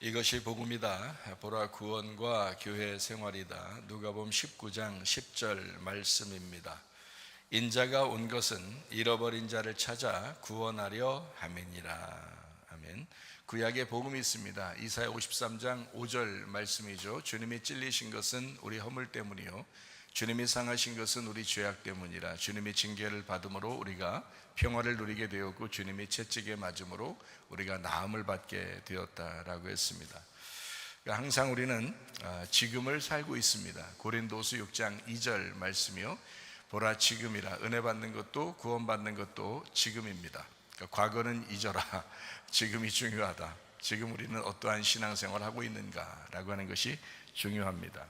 이것이 복음이다. 보라 구원과 교회 생활이다. 누가복음 19장 10절 말씀입니다. 인자가 온 것은 잃어버린 자를 찾아 구원하려 함이니라. 아멘. 구약에 복음이 있습니다. 이사야 53장 5절 말씀이죠. 주님이 찔리신 것은 우리 허물 때문이요 주님이 상하신 것은 우리 죄악 때문이라. 주님이 징계를 받음으로 우리가 평화를 누리게 되었고 주님이 채찍에 맞음으로 우리가 나음을 받게 되었다라고 했습니다. 그러니까 항상 우리는 지금을 살고 있습니다. 고린도서 6장 2절 말씀이요 보라 지금이라. 은혜 받는 것도 구원 받는 것도 지금입니다. 그러니까 과거는 잊어라. 지금이 중요하다. 지금 우리는 어떠한 신앙생활을 하고 있는가라고 하는 것이 중요합니다.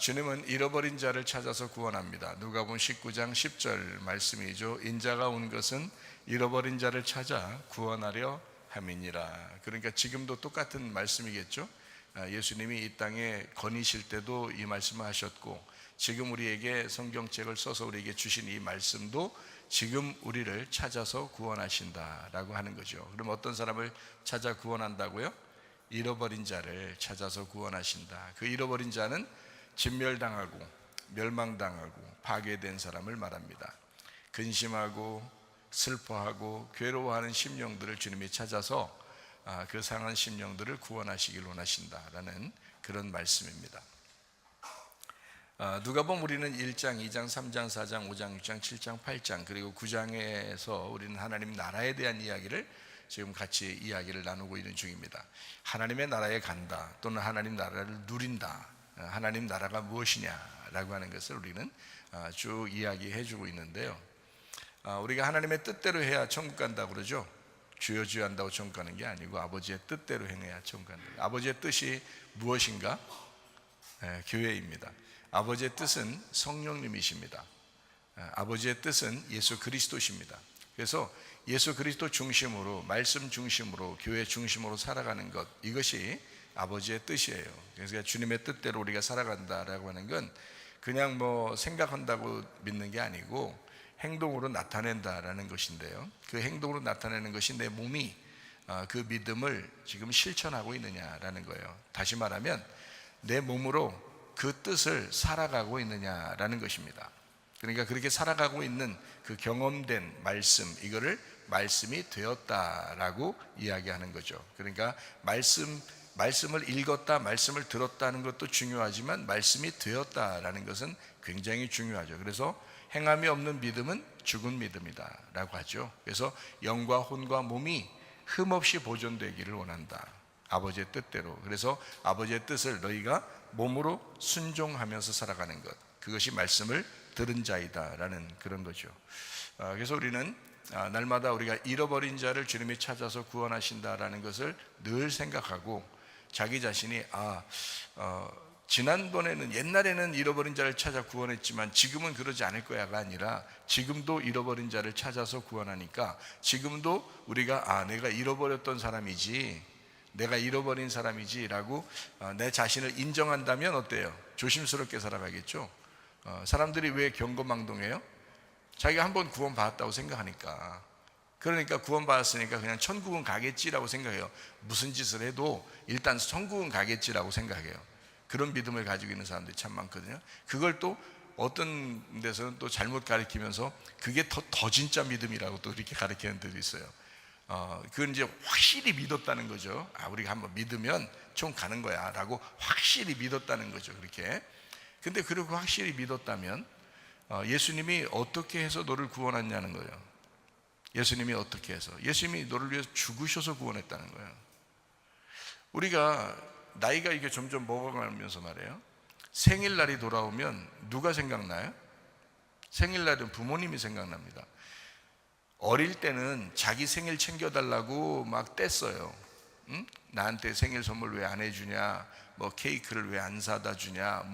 주님은 잃어버린 자를 찾아서 구원합니다. 누가복음 19장 10절 말씀이죠. 인자가 온 것은 잃어버린 자를 찾아 구원하려 함이니라. 그러니까 지금도 똑같은 말씀이겠죠. 예수님이 이 땅에 거니실 때도 이 말씀을 하셨고 지금 우리에게 성경책을 써서 우리에게 주신 이 말씀도 지금 우리를 찾아서 구원하신다라고 하는 거죠. 그럼 어떤 사람을 찾아 구원한다고요? 잃어버린 자를 찾아서 구원하신다. 그 잃어버린 자는 진멸당하고 멸망당하고 파괴된 사람을 말합니다. 근심하고 슬퍼하고 괴로워하는 심령들을 주님이 찾아서 그 상한 심령들을 구원하시길 원하신다라는 그런 말씀입니다. 누가복음 우리는 1장, 2장, 3장, 4장, 5장, 6장, 7장, 8장 그리고 9장에서 우리는 하나님 나라에 대한 이야기를 지금 같이 이야기를 나누고 있는 중입니다. 하나님의 나라에 간다 또는 하나님 나라를 누린다. 하나님 나라가 무엇이냐라고 하는 것을 우리는 쭉 이야기해 주고 있는데요. 우리가 하나님의 뜻대로 해야 천국 간다고 그러죠. 주여 주여 한다고 천국 가는 게 아니고 아버지의 뜻대로 행해야 천국 간다. 아버지의 뜻이 무엇인가? 교회입니다. 아버지의 뜻은 성령님이십니다. 아버지의 뜻은 예수 그리스도십니다. 그래서 예수 그리스도 중심으로 말씀 중심으로 교회 중심으로 살아가는 것, 이것이 아버지의 뜻이에요. 그래서 주님의 뜻대로 우리가 살아간다라고 하는 건 그냥 생각한다고 믿는 게 아니고 행동으로 나타낸다라는 것인데요. 그 행동으로 나타내는 것이 내 몸이 그 믿음을 지금 실천하고 있느냐라는 거예요. 다시 말하면 내 몸으로 그 뜻을 살아가고 있느냐라는 것입니다. 그러니까 그렇게 살아가고 있는 그 경험된 말씀, 이거를 말씀이 되었다라고 이야기하는 거죠. 그러니까 말씀을 읽었다, 말씀을 들었다는 것도 중요하지만 말씀이 되었다라는 것은 굉장히 중요하죠. 그래서 행함이 없는 믿음은 죽은 믿음이다 라고 하죠. 그래서 영과 혼과 몸이 흠없이 보존되기를 원한다, 아버지의 뜻대로. 그래서 아버지의 뜻을 너희가 몸으로 순종하면서 살아가는 것, 그것이 말씀을 들은 자이다 라는 그런 거죠. 그래서 우리는 날마다 우리가 잃어버린 자를 주님이 찾아서 구원하신다라는 것을 늘 생각하고 자기 자신이 지난번에는 옛날에는 잃어버린 자를 찾아 구원했지만 지금은 그러지 않을 거야가 아니라 지금도 잃어버린 자를 찾아서 구원하니까 지금도 우리가 내가 잃어버렸던 사람이지, 내가 잃어버린 사람이지 라고 내 자신을 인정한다면 어때요? 조심스럽게 살아가겠죠. 사람들이 왜 경거망동해요? 자기가 한번 구원받았다고 생각하니까. 그러니까 구원받았으니까 그냥 천국은 가겠지라고 생각해요. 무슨 짓을 해도 일단 천국은 가겠지라고 생각해요. 그런 믿음을 가지고 있는 사람들이 참 많거든요. 그걸 또 어떤 데서는 또 잘못 가르치면서 그게 더 진짜 믿음이라고 또 이렇게 가르치는 데도 있어요. 그건 이제 확실히 믿었다는 거죠. 우리가 한번 믿으면 총 가는 거야 라고 확실히 믿었다는 거죠. 그렇게. 근데 그렇게 확실히 믿었다면 예수님이 어떻게 해서 너를 구원했냐는 거예요. 예수님이 어떻게 해서? 예수님이 너를 위해서 죽으셔서 구원했다는 거예요. 우리가 나이가 이게 점점 먹어가면서 말이에요, 생일날이 돌아오면 누가 생각나요? 생일날은 부모님이 생각납니다. 어릴 때는 자기 생일 챙겨달라고 막 뗐어요. 응? 나한테 생일 선물 왜 안 해주냐, 케이크를 왜 안 사다 주냐,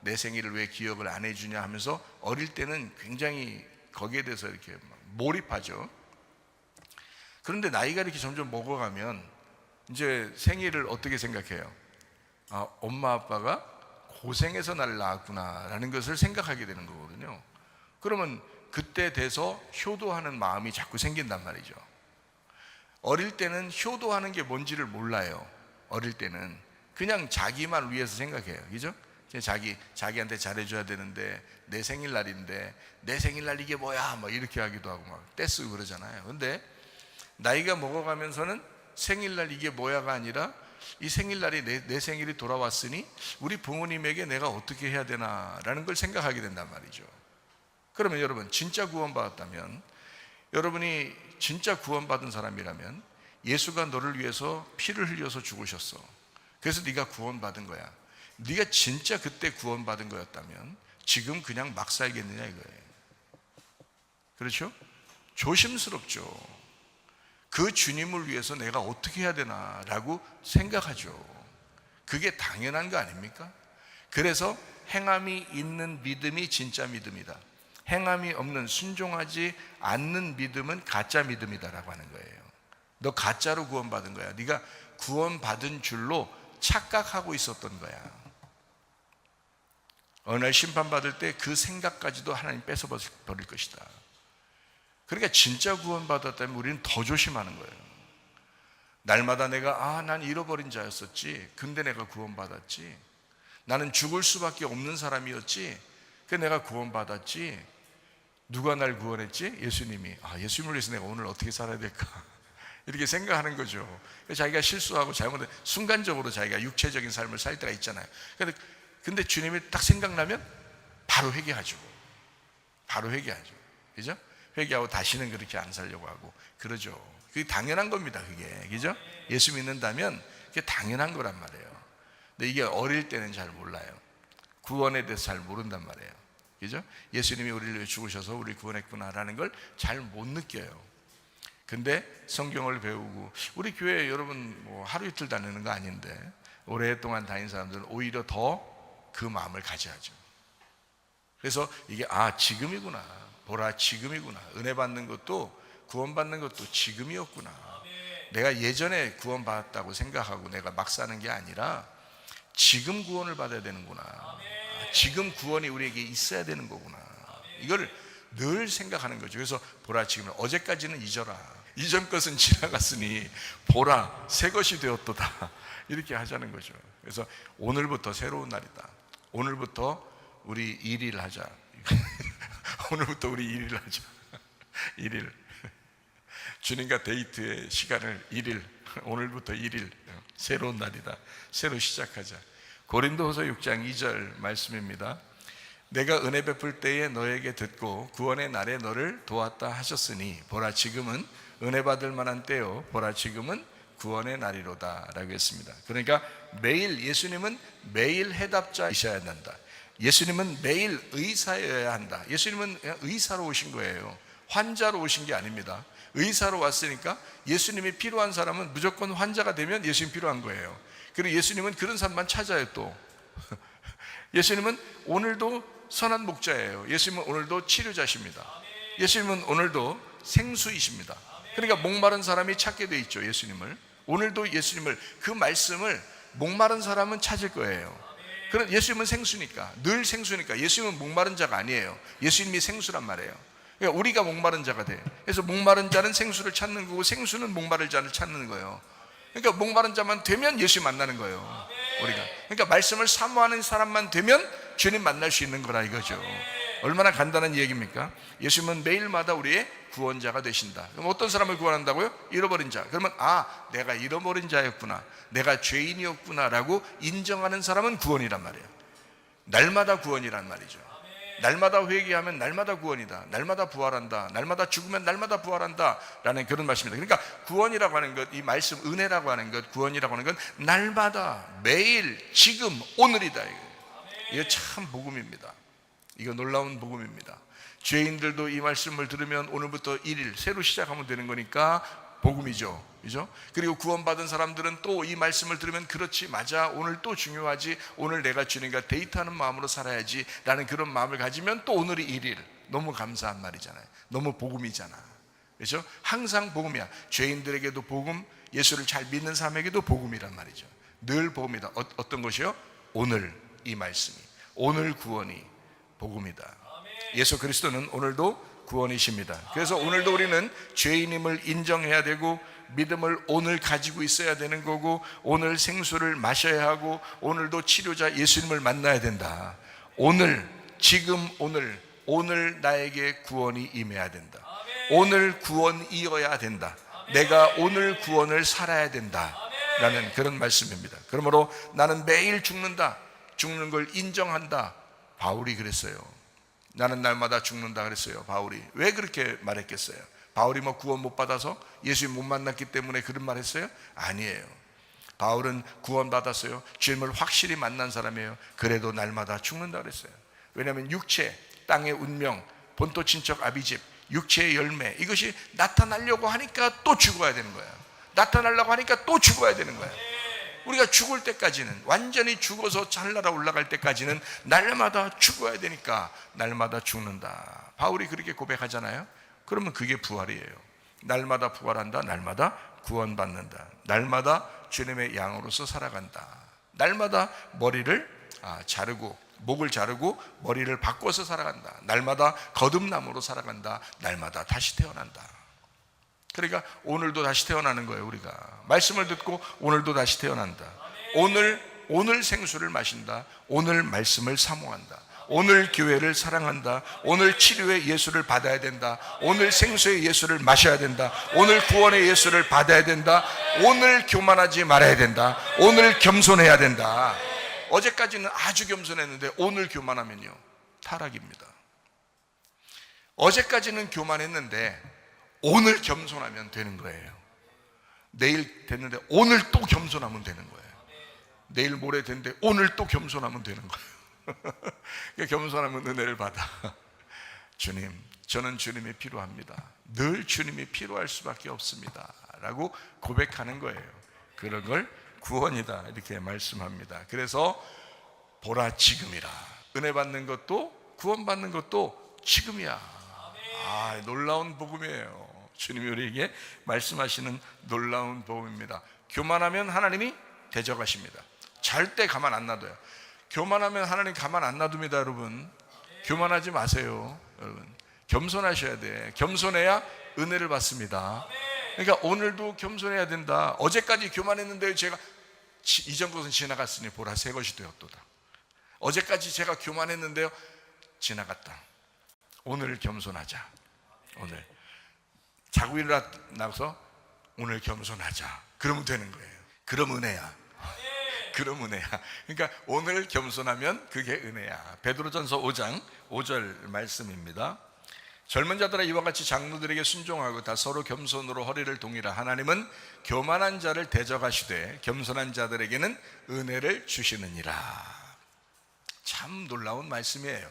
내 생일을 왜 기억을 안 해주냐 하면서 어릴 때는 굉장히 거기에 대해서 이렇게 몰입하죠. 그런데 나이가 이렇게 점점 먹어가면 이제 생일을 어떻게 생각해요? 엄마 아빠가 고생해서 나를 낳았구나 라는 것을 생각하게 되는 거거든요. 그러면 그때 돼서 효도하는 마음이 자꾸 생긴단 말이죠. 어릴 때는 효도하는 게 뭔지를 몰라요. 어릴 때는 그냥 자기만 위해서 생각해요. 그죠? 자기한테 잘해줘야 되는데, 내 생일날인데 내 생일날 이게 뭐야 뭐 이렇게 하기도 하고 막 떼쓰고 그러잖아요. 근데 나이가 먹어가면서는 생일날 이게 뭐야가 아니라 이 생일날이 내 생일이 돌아왔으니 우리 부모님에게 내가 어떻게 해야 되나라는 걸 생각하게 된단 말이죠. 그러면 여러분, 진짜 구원받았다면, 여러분이 진짜 구원받은 사람이라면 예수가 너를 위해서 피를 흘려서 죽으셨어. 그래서 네가 구원받은 거야. 네가 진짜 그때 구원받은 거였다면 지금 그냥 막 살겠느냐 이거예요. 그렇죠? 조심스럽죠. 그 주님을 위해서 내가 어떻게 해야 되나라고 생각하죠. 그게 당연한 거 아닙니까? 그래서 행함이 있는 믿음이 진짜 믿음이다. 행함이 없는, 순종하지 않는 믿음은 가짜 믿음이다라고 하는 거예요. 너 가짜로 구원받은 거야. 네가 구원받은 줄로 착각하고 있었던 거야. 어느 날 심판받을 때 그 생각까지도 하나님 뺏어버릴 것이다. 그러니까 진짜 구원받았다면 우리는 더 조심하는 거예요. 날마다 내가 난 잃어버린 자였었지, 근데 내가 구원받았지. 나는 죽을 수밖에 없는 사람이었지, 그래서 내가 구원받았지. 누가 날 구원했지? 예수님이. 예수님을 위해서 내가 오늘 어떻게 살아야 될까? 이렇게 생각하는 거죠. 자기가 실수하고 잘못해 순간적으로 자기가 육체적인 삶을 살 때가 있잖아요. 근데 주님이 딱 생각나면 바로 회개하죠. 바로 회개하죠. 그죠? 회개하고 다시는 그렇게 안 살려고 하고 그러죠. 그게 당연한 겁니다. 그게. 그죠? 예수 믿는다면 그게 당연한 거란 말이에요. 근데 이게 어릴 때는 잘 몰라요. 구원에 대해서 잘 모른단 말이에요. 그죠? 예수님이 우리를 위해 죽으셔서 우리를 구원했구나라는 걸 잘 못 느껴요. 근데 성경을 배우고, 우리 교회 여러분 뭐 하루 이틀 다니는 거 아닌데 오랫동안 다닌 사람들은 오히려 더 그 마음을 가져야죠. 그래서 이게 지금이구나, 보라 지금이구나, 은혜 받는 것도 구원받는 것도 지금이었구나. 내가 예전에 구원받았다고 생각하고 내가 막 사는 게 아니라 지금 구원을 받아야 되는구나. 지금 구원이 우리에게 있어야 되는 거구나. 이걸 늘 생각하는 거죠. 그래서 보라 지금, 어제까지는 잊어라, 이전 것은 지나갔으니 보라 새 것이 되었도다, 이렇게 하자는 거죠. 그래서 오늘부터 새로운 날이다. 오늘부터 우리 1일 하자. 오늘부터 우리 1일 하자. 1일 주님과 데이트의 시간을 1일, 오늘부터 1일 새로운 날이다. 새로 시작하자. 고린도후서 6장 2절 말씀입니다. 내가 은혜 베풀 때에 너에게 듣고 구원의 날에 너를 도왔다 하셨으니 보라 지금은 은혜 받을 만한 때요, 보라 지금은 구원의 날이로다 라고 했습니다. 그러니까 매일, 예수님은 매일 해답자이셔야 한다. 예수님은 매일 의사여야 한다. 예수님은 의사로 오신 거예요. 환자로 오신 게 아닙니다. 의사로 왔으니까 예수님이 필요한 사람은 무조건 환자가 되면 예수님 필요한 거예요. 그리고 예수님은 그런 사람만 찾아요. 또 예수님은 오늘도 선한 목자예요. 예수님은 오늘도 치료자십니다. 예수님은 오늘도 생수이십니다. 그러니까 목마른 사람이 찾게 돼 있죠. 예수님을. 오늘도 예수님을, 그 말씀을 목마른 사람은 찾을 거예요. 그럼 예수님은 생수니까, 늘 생수니까 예수님은 목마른 자가 아니에요. 예수님이 생수란 말이에요. 그러니까 우리가 목마른 자가 돼요. 그래서 목마른 자는 생수를 찾는 거고 생수는 목마른 자를 찾는 거예요. 그러니까 목마른 자만 되면 예수 만나는 거예요. 우리가. 그러니까 말씀을 사모하는 사람만 되면 주님 만날 수 있는 거라 이거죠. 얼마나 간단한 얘기입니까? 예수님은 매일마다 우리의 구원자가 되신다. 그럼 어떤 사람을 구원한다고요? 잃어버린 자. 그러면 내가 잃어버린 자였구나, 내가 죄인이었구나 라고 인정하는 사람은 구원이란 말이에요. 날마다 구원이란 말이죠. 날마다 회개하면 날마다 구원이다. 날마다 부활한다. 날마다 죽으면 날마다 부활한다 라는 그런 말씀입니다. 그러니까 구원이라고 하는 것, 이 말씀 은혜라고 하는 것, 구원이라고 하는 건 날마다, 매일, 지금, 오늘이다. 이거 참 복음입니다. 이거 놀라운 복음입니다. 죄인들도 이 말씀을 들으면 오늘부터 1일 새로 시작하면 되는 거니까 복음이죠. 그죠? 그리고 구원받은 사람들은 또 이 말씀을 들으면 그렇지, 맞아, 오늘 또 중요하지, 오늘 내가 주님과 데이트하는 마음으로 살아야지 라는 그런 마음을 가지면 또 오늘이 1일. 너무 감사한 말이잖아요. 너무 복음이잖아. 그렇죠? 항상 복음이야. 죄인들에게도 복음, 예수를 잘 믿는 사람에게도 복음이란 말이죠. 늘 복음이다. 어떤 것이요? 오늘 이 말씀이, 오늘 구원이 복음이다. 예수 그리스도는 오늘도 구원이십니다. 그래서 오늘도 우리는 죄인임을 인정해야 되고 믿음을 오늘 가지고 있어야 되는 거고, 오늘 생수를 마셔야 하고, 오늘도 치료자 예수님을 만나야 된다. 오늘, 지금 오늘 나에게 구원이 임해야 된다. 오늘 구원이어야 된다. 내가 오늘 구원을 살아야 된다 라는 그런 말씀입니다. 그러므로 나는 매일 죽는다, 죽는 걸 인정한다. 바울이 그랬어요. 나는 날마다 죽는다 그랬어요. 바울이 왜 그렇게 말했겠어요? 바울이 뭐 구원 못 받아서 예수님 못 만났기 때문에 그런 말 했어요? 아니에요. 바울은 구원 받았어요. 주님을 확실히 만난 사람이에요. 그래도 날마다 죽는다 그랬어요. 왜냐하면 육체, 땅의 운명, 본토 친척 아비집, 육체의 열매, 이것이 나타나려고 하니까 또 죽어야 되는 거야. 나타나려고 하니까 또 죽어야 되는 거야. 우리가 죽을 때까지는, 완전히 죽어서 하늘나라 올라갈 때까지는 날마다 죽어야 되니까 날마다 죽는다. 바울이 그렇게 고백하잖아요. 그러면 그게 부활이에요. 날마다 부활한다. 날마다 구원받는다. 날마다 주님의 양으로서 살아간다. 날마다 머리를 자르고, 목을 자르고 머리를 바꿔서 살아간다. 날마다 거듭남으로 살아간다. 날마다 다시 태어난다. 그러니까 오늘도 다시 태어나는 거예요. 우리가 말씀을 듣고 오늘도 다시 태어난다. 오늘 생수를 마신다. 오늘 말씀을 사모한다. 오늘 교회를 사랑한다. 오늘 치료의 예수를 받아야 된다. 오늘 생수의 예수를 마셔야 된다. 오늘 구원의 예수를 받아야 된다. 오늘 교만하지 말아야 된다. 오늘 겸손해야 된다. 어제까지는 아주 겸손했는데 오늘 교만하면요, 타락입니다. 어제까지는 교만했는데 오늘 겸손하면 되는 거예요. 내일 됐는데 오늘 또 겸손하면 되는 거예요. 내일 모레 됐는데 오늘 또 겸손하면 되는 거예요. 겸손하면 은혜를 받아. 주님, 저는 주님이 필요합니다. 늘 주님이 필요할 수밖에 없습니다 라고 고백하는 거예요. 그런 걸 구원이다 이렇게 말씀합니다. 그래서 보라 지금이라. 은혜 받는 것도 구원 받는 것도 지금이야. 놀라운 복음이에요. 주님이 우리에게 말씀하시는 놀라운 복음입니다. 교만하면 하나님이 대적하십니다. 절대 가만 안 놔둬요. 교만하면 하나님 가만 안 놔둡니다. 여러분, 교만하지 마세요. 여러분, 겸손하셔야 돼. 겸손해야 은혜를 받습니다. 그러니까 오늘도 겸손해야 된다. 어제까지 교만했는데 제가 이전 것은 지나갔으니 보라 새 것이 되었도다. 어제까지 제가 교만했는데요, 지나갔다. 오늘 겸손하자. 오늘 자고 일어나서 오늘 겸손하자. 그러면 되는 거예요. 그럼 은혜야. 그럼 은혜야. 그러니까 오늘 겸손하면 그게 은혜야. 베드로전서 5장 5절 말씀입니다. 젊은 자들아 이와 같이 장로들에게 순종하고 다 서로 겸손으로 허리를 동이라. 하나님은 교만한 자를 대적하시되 겸손한 자들에게는 은혜를 주시느니라. 참 놀라운 말씀이에요.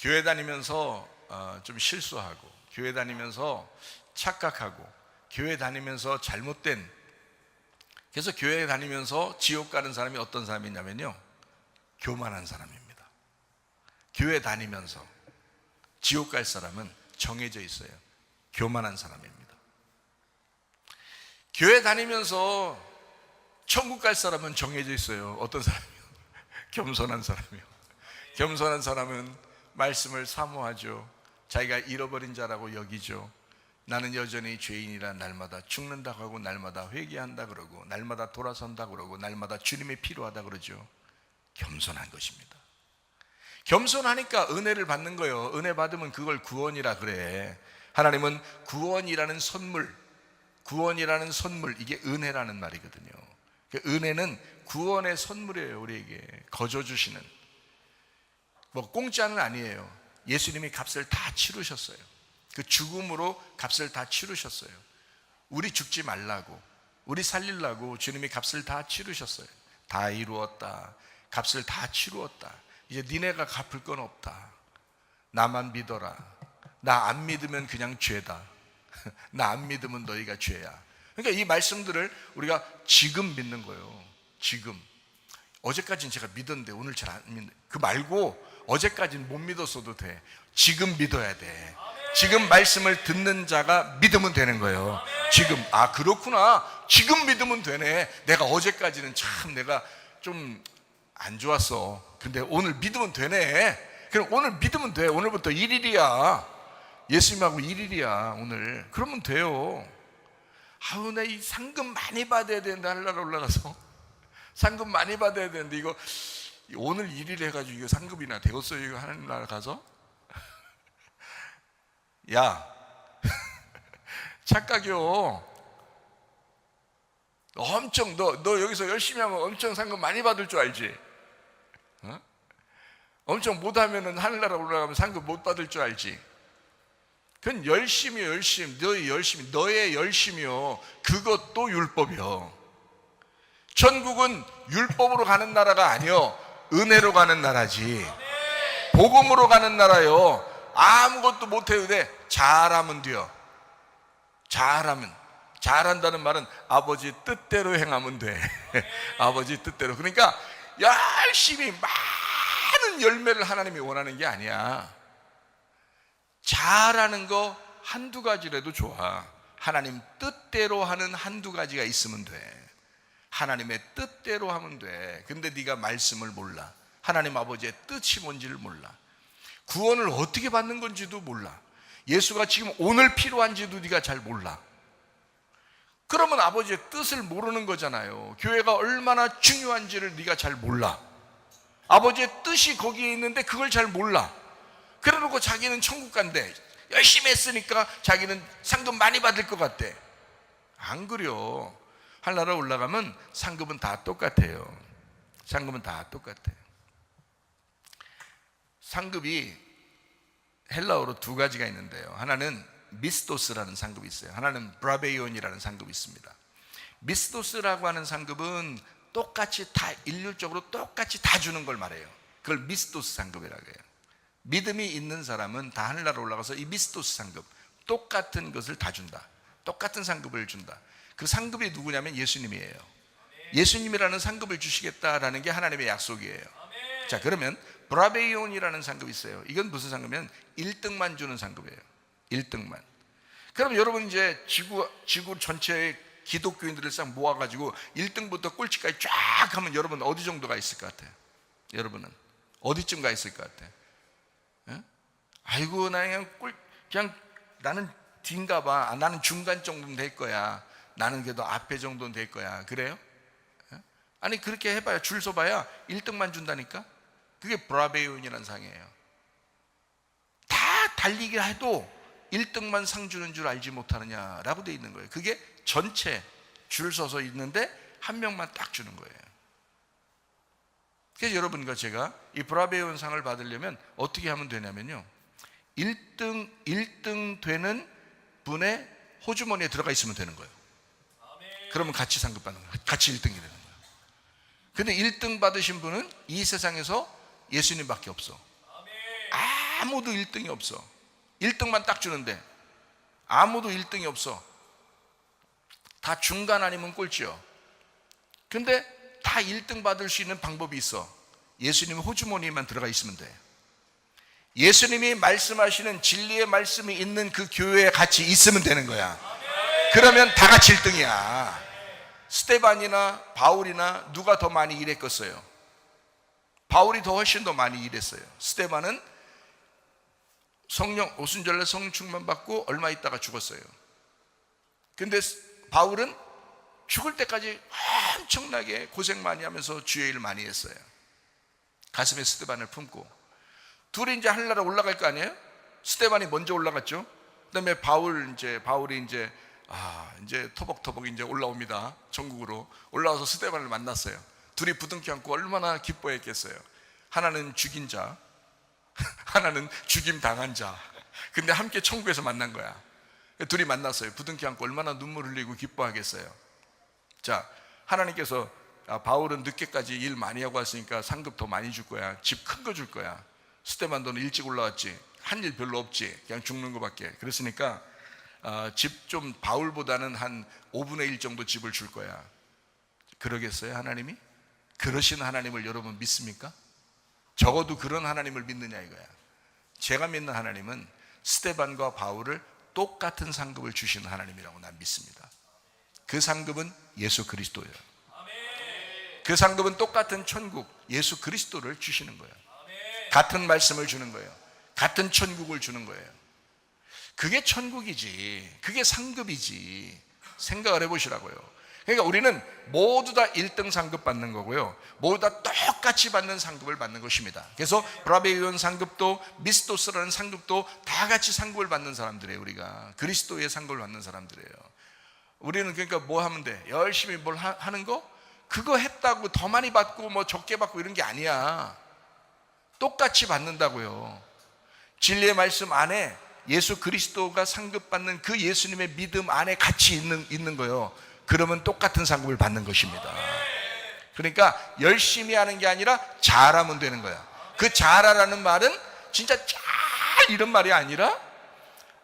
교회 다니면서 좀 실수하고, 교회 다니면서 착각하고, 교회 다니면서 잘못된, 그래서 교회 다니면서 지옥 가는 사람이 어떤 사람이냐면요, 교만한 사람입니다. 교회 다니면서 지옥 갈 사람은 정해져 있어요. 교만한 사람입니다. 교회 다니면서 천국 갈 사람은 정해져 있어요. 어떤 사람이요? 겸손한 사람이요. 겸손한 사람은 말씀을 사모하죠. 자기가 잃어버린 자라고 여기죠. 나는 여전히 죄인이라 날마다 죽는다고 하고, 날마다 회개한다 그러고, 날마다 돌아선다 그러고, 날마다 주님이 필요하다 그러죠. 겸손한 것입니다. 겸손하니까 은혜를 받는 거예요. 은혜 받으면 그걸 구원이라 그래. 하나님은 구원이라는 선물, 이게 은혜라는 말이거든요. 은혜는 구원의 선물이에요. 우리에게 거저 주시는, 뭐 공짜는 아니에요. 예수님이 값을 다 치르셨어요. 그 죽음으로 값을 다 치르셨어요. 우리 죽지 말라고, 우리 살리려고 주님이 값을 다 치르셨어요. 다 이루었다. 값을 다 치루었다. 이제 니네가 갚을 건 없다. 나만 믿어라. 나 안 믿으면 그냥 죄다. 나 안 믿으면 너희가 죄야. 그러니까 이 말씀들을 우리가 지금 믿는 거예요. 지금. 어제까지는 제가 믿었는데 오늘 잘 안 믿는, 그 말고 어제까지는 못 믿었어도 돼. 지금 믿어야 돼. 지금 말씀을 듣는 자가 믿으면 되는 거예요. 지금, 그렇구나. 지금 믿으면 되네. 내가 어제까지는 참 내가 좀 안 좋았어. 근데 오늘 믿으면 되네. 그럼 오늘 믿으면 돼. 오늘부터 1일이야. 예수님하고 1일이야 오늘. 그러면 돼요. 아우, 나 이 상급 많이 받아야 되는데, 하늘나라 올라가서 상급 많이 받아야 되는데, 이거 오늘 일일 해가지고 이거 상급이나 되겠어요? 이거 하늘나라 가서? 야, 착각이요. 엄청 너 여기서 열심히 하면 엄청 상급 많이 받을 줄 알지? 어? 엄청 못하면은 하늘나라 올라가면 상급 못 받을 줄 알지? 그건 열심이요, 열심. 너의 열심이요, 그것도 율법이요. 천국은 율법으로 가는 나라가 아니요, 은혜로 가는 나라지. 복음으로 가는 나라요. 아무것도 못해도 돼. 잘하면 돼요. 잘한다는 말은 아버지 뜻대로 행하면 돼. 아버지 뜻대로. 그러니까 열심히 많은 열매를 하나님이 원하는 게 아니야. 잘하는 거 한두 가지라도 좋아. 하나님 뜻대로 하는 한두 가지가 있으면 돼. 하나님의 뜻대로 하면 돼. 근데 네가 말씀을 몰라. 하나님 아버지의 뜻이 뭔지를 몰라. 구원을 어떻게 받는 건지도 몰라. 예수가 지금 오늘 필요한지도 네가 잘 몰라. 그러면 아버지의 뜻을 모르는 거잖아요. 교회가 얼마나 중요한지를 네가 잘 몰라. 아버지의 뜻이 거기에 있는데 그걸 잘 몰라. 그래놓고 자기는 천국 간대. 열심히 했으니까 자기는 상급 많이 받을 것 같대. 안 그려. 하늘나라 올라가면 상급은 다 똑같아요. 상급은 다 똑같아요. 상급이 헬라어로 두 가지가 있는데요. 하나는 미스토스라는 상급이 있어요. 하나는 브라베이온이라는 상급이 있습니다. 미스토스라고 하는 상급은 똑같이 다, 일률적으로 똑같이 다 주는 걸 말해요. 그걸 미스토스 상급이라고 해요. 믿음이 있는 사람은 다 하늘나라 올라가서 이 미스토스 상급, 똑같은 것을 다 준다. 똑같은 상급을 준다. 그 상급이 누구냐면 예수님이에요. 예수님이라는 상급을 주시겠다라는 게 하나님의 약속이에요. 자, 그러면 브라베이온이라는 상급이 있어요. 이건 무슨 상급이면 1등만 주는 상급이에요. 1등만. 그럼 여러분 이제 지구 전체의 기독교인들을 싹 모아가지고 1등부터 꼴찌까지 쫙 하면 여러분 어디 정도가 있을 것 같아요? 여러분은 어디쯤 가 있을 것 같아요? 예? 아이고, 나 그냥 나는 D인가 봐. 나는 중간 정도는 될 거야. 나는 그래도 앞에 정도는 될 거야. 그래요? 예? 아니, 그렇게 해봐야, 줄 서봐야 1등만 준다니까? 그게 브라베이온이라는 상이에요. 다 달리기 해도 1등만 상 주는 줄 알지 못하느냐라고 돼 있는 거예요. 그게 전체 줄 서서 있는데 한 명만 딱 주는 거예요. 그래서 여러분과 제가 이 브라베이온 상을 받으려면 어떻게 하면 되냐면요, 1등 되는 분의 호주머니에 들어가 있으면 되는 거예요. 그러면 같이 상급 받는 거예요. 같이 1등이 되는 거예요. 근데 1등 받으신 분은 이 세상에서 예수님밖에 없어. 아무도 1등이 없어. 1등만 딱 주는데 아무도 1등이 없어. 다 중간 아니면 꼴찌요. 근데 다 1등 받을 수 있는 방법이 있어. 예수님의 호주머니에만 들어가 있으면 돼. 예수님이 말씀하시는 진리의 말씀이 있는 그 교회에 같이 있으면 되는 거야. 그러면 다 같이 1등이야. 스데반이나 바울이나 누가 더 많이 일했겠어요? 바울이 더 훨씬 더 많이 일했어요. 스데반은 성령, 오순절날 성령 충만 받고 얼마 있다가 죽었어요. 근데 바울은 죽을 때까지 엄청나게 고생 많이 하면서 주의 일을 많이 했어요. 가슴에 스데반을 품고. 둘이 이제 하늘나라 올라갈 거 아니에요? 스데반이 먼저 올라갔죠. 그다음에 바울이 이제 터벅터벅 이제 올라옵니다. 전국으로 올라와서 스데반을 만났어요. 둘이 부둥켜 안고 얼마나 기뻐했겠어요. 하나는 죽인 자, 하나는 죽임 당한 자. 근데 함께 천국에서 만난 거야. 둘이 만났어요. 부둥켜 안고 얼마나 눈물 흘리고 기뻐하겠어요. 자, 하나님께서 바울은 늦게까지 일 많이 하고 왔으니까 상급 더 많이 줄 거야. 집 큰 거 줄 거야. 스데반 너는 일찍 올라왔지. 한 일 별로 없지. 그냥 죽는 거밖에. 그랬으니까 집 좀 바울보다는 한 5분의 1 정도 집을 줄 거야. 그러겠어요, 하나님이? 그러신 하나님을 여러분 믿습니까? 적어도 그런 하나님을 믿느냐 이거야. 제가 믿는 하나님은 스데반과 바울을 똑같은 상급을 주시는 하나님이라고 난 믿습니다. 그 상급은 예수 그리스도예요. 그 상급은 똑같은 천국 예수 그리스도를 주시는 거예요. 같은 말씀을 주는 거예요. 같은 천국을 주는 거예요. 그게 천국이지. 그게 상급이지. 생각을 해보시라고요. 그러니까 우리는 모두 다 1등 상급 받는 거고요, 모두 다 똑같이 받는 상급을 받는 것입니다. 그래서 브라베이온 상급도 미스토스라는 상급도 다 같이 상급을 받는 사람들이에요. 우리가 그리스도의 상급을 받는 사람들이에요. 우리는 그러니까 뭐 하면 돼? 열심히 뭘 하는 거? 그거 했다고 더 많이 받고 뭐 적게 받고 이런 게 아니야. 똑같이 받는다고요. 진리의 말씀 안에 예수 그리스도가 상급받는 그 예수님의 믿음 안에 같이 있는 거예요. 그러면 똑같은 상급을 받는 것입니다. 그러니까 열심히 하는 게 아니라 잘하면 되는 거야. 그 잘하라는 말은 진짜 잘 이런 말이 아니라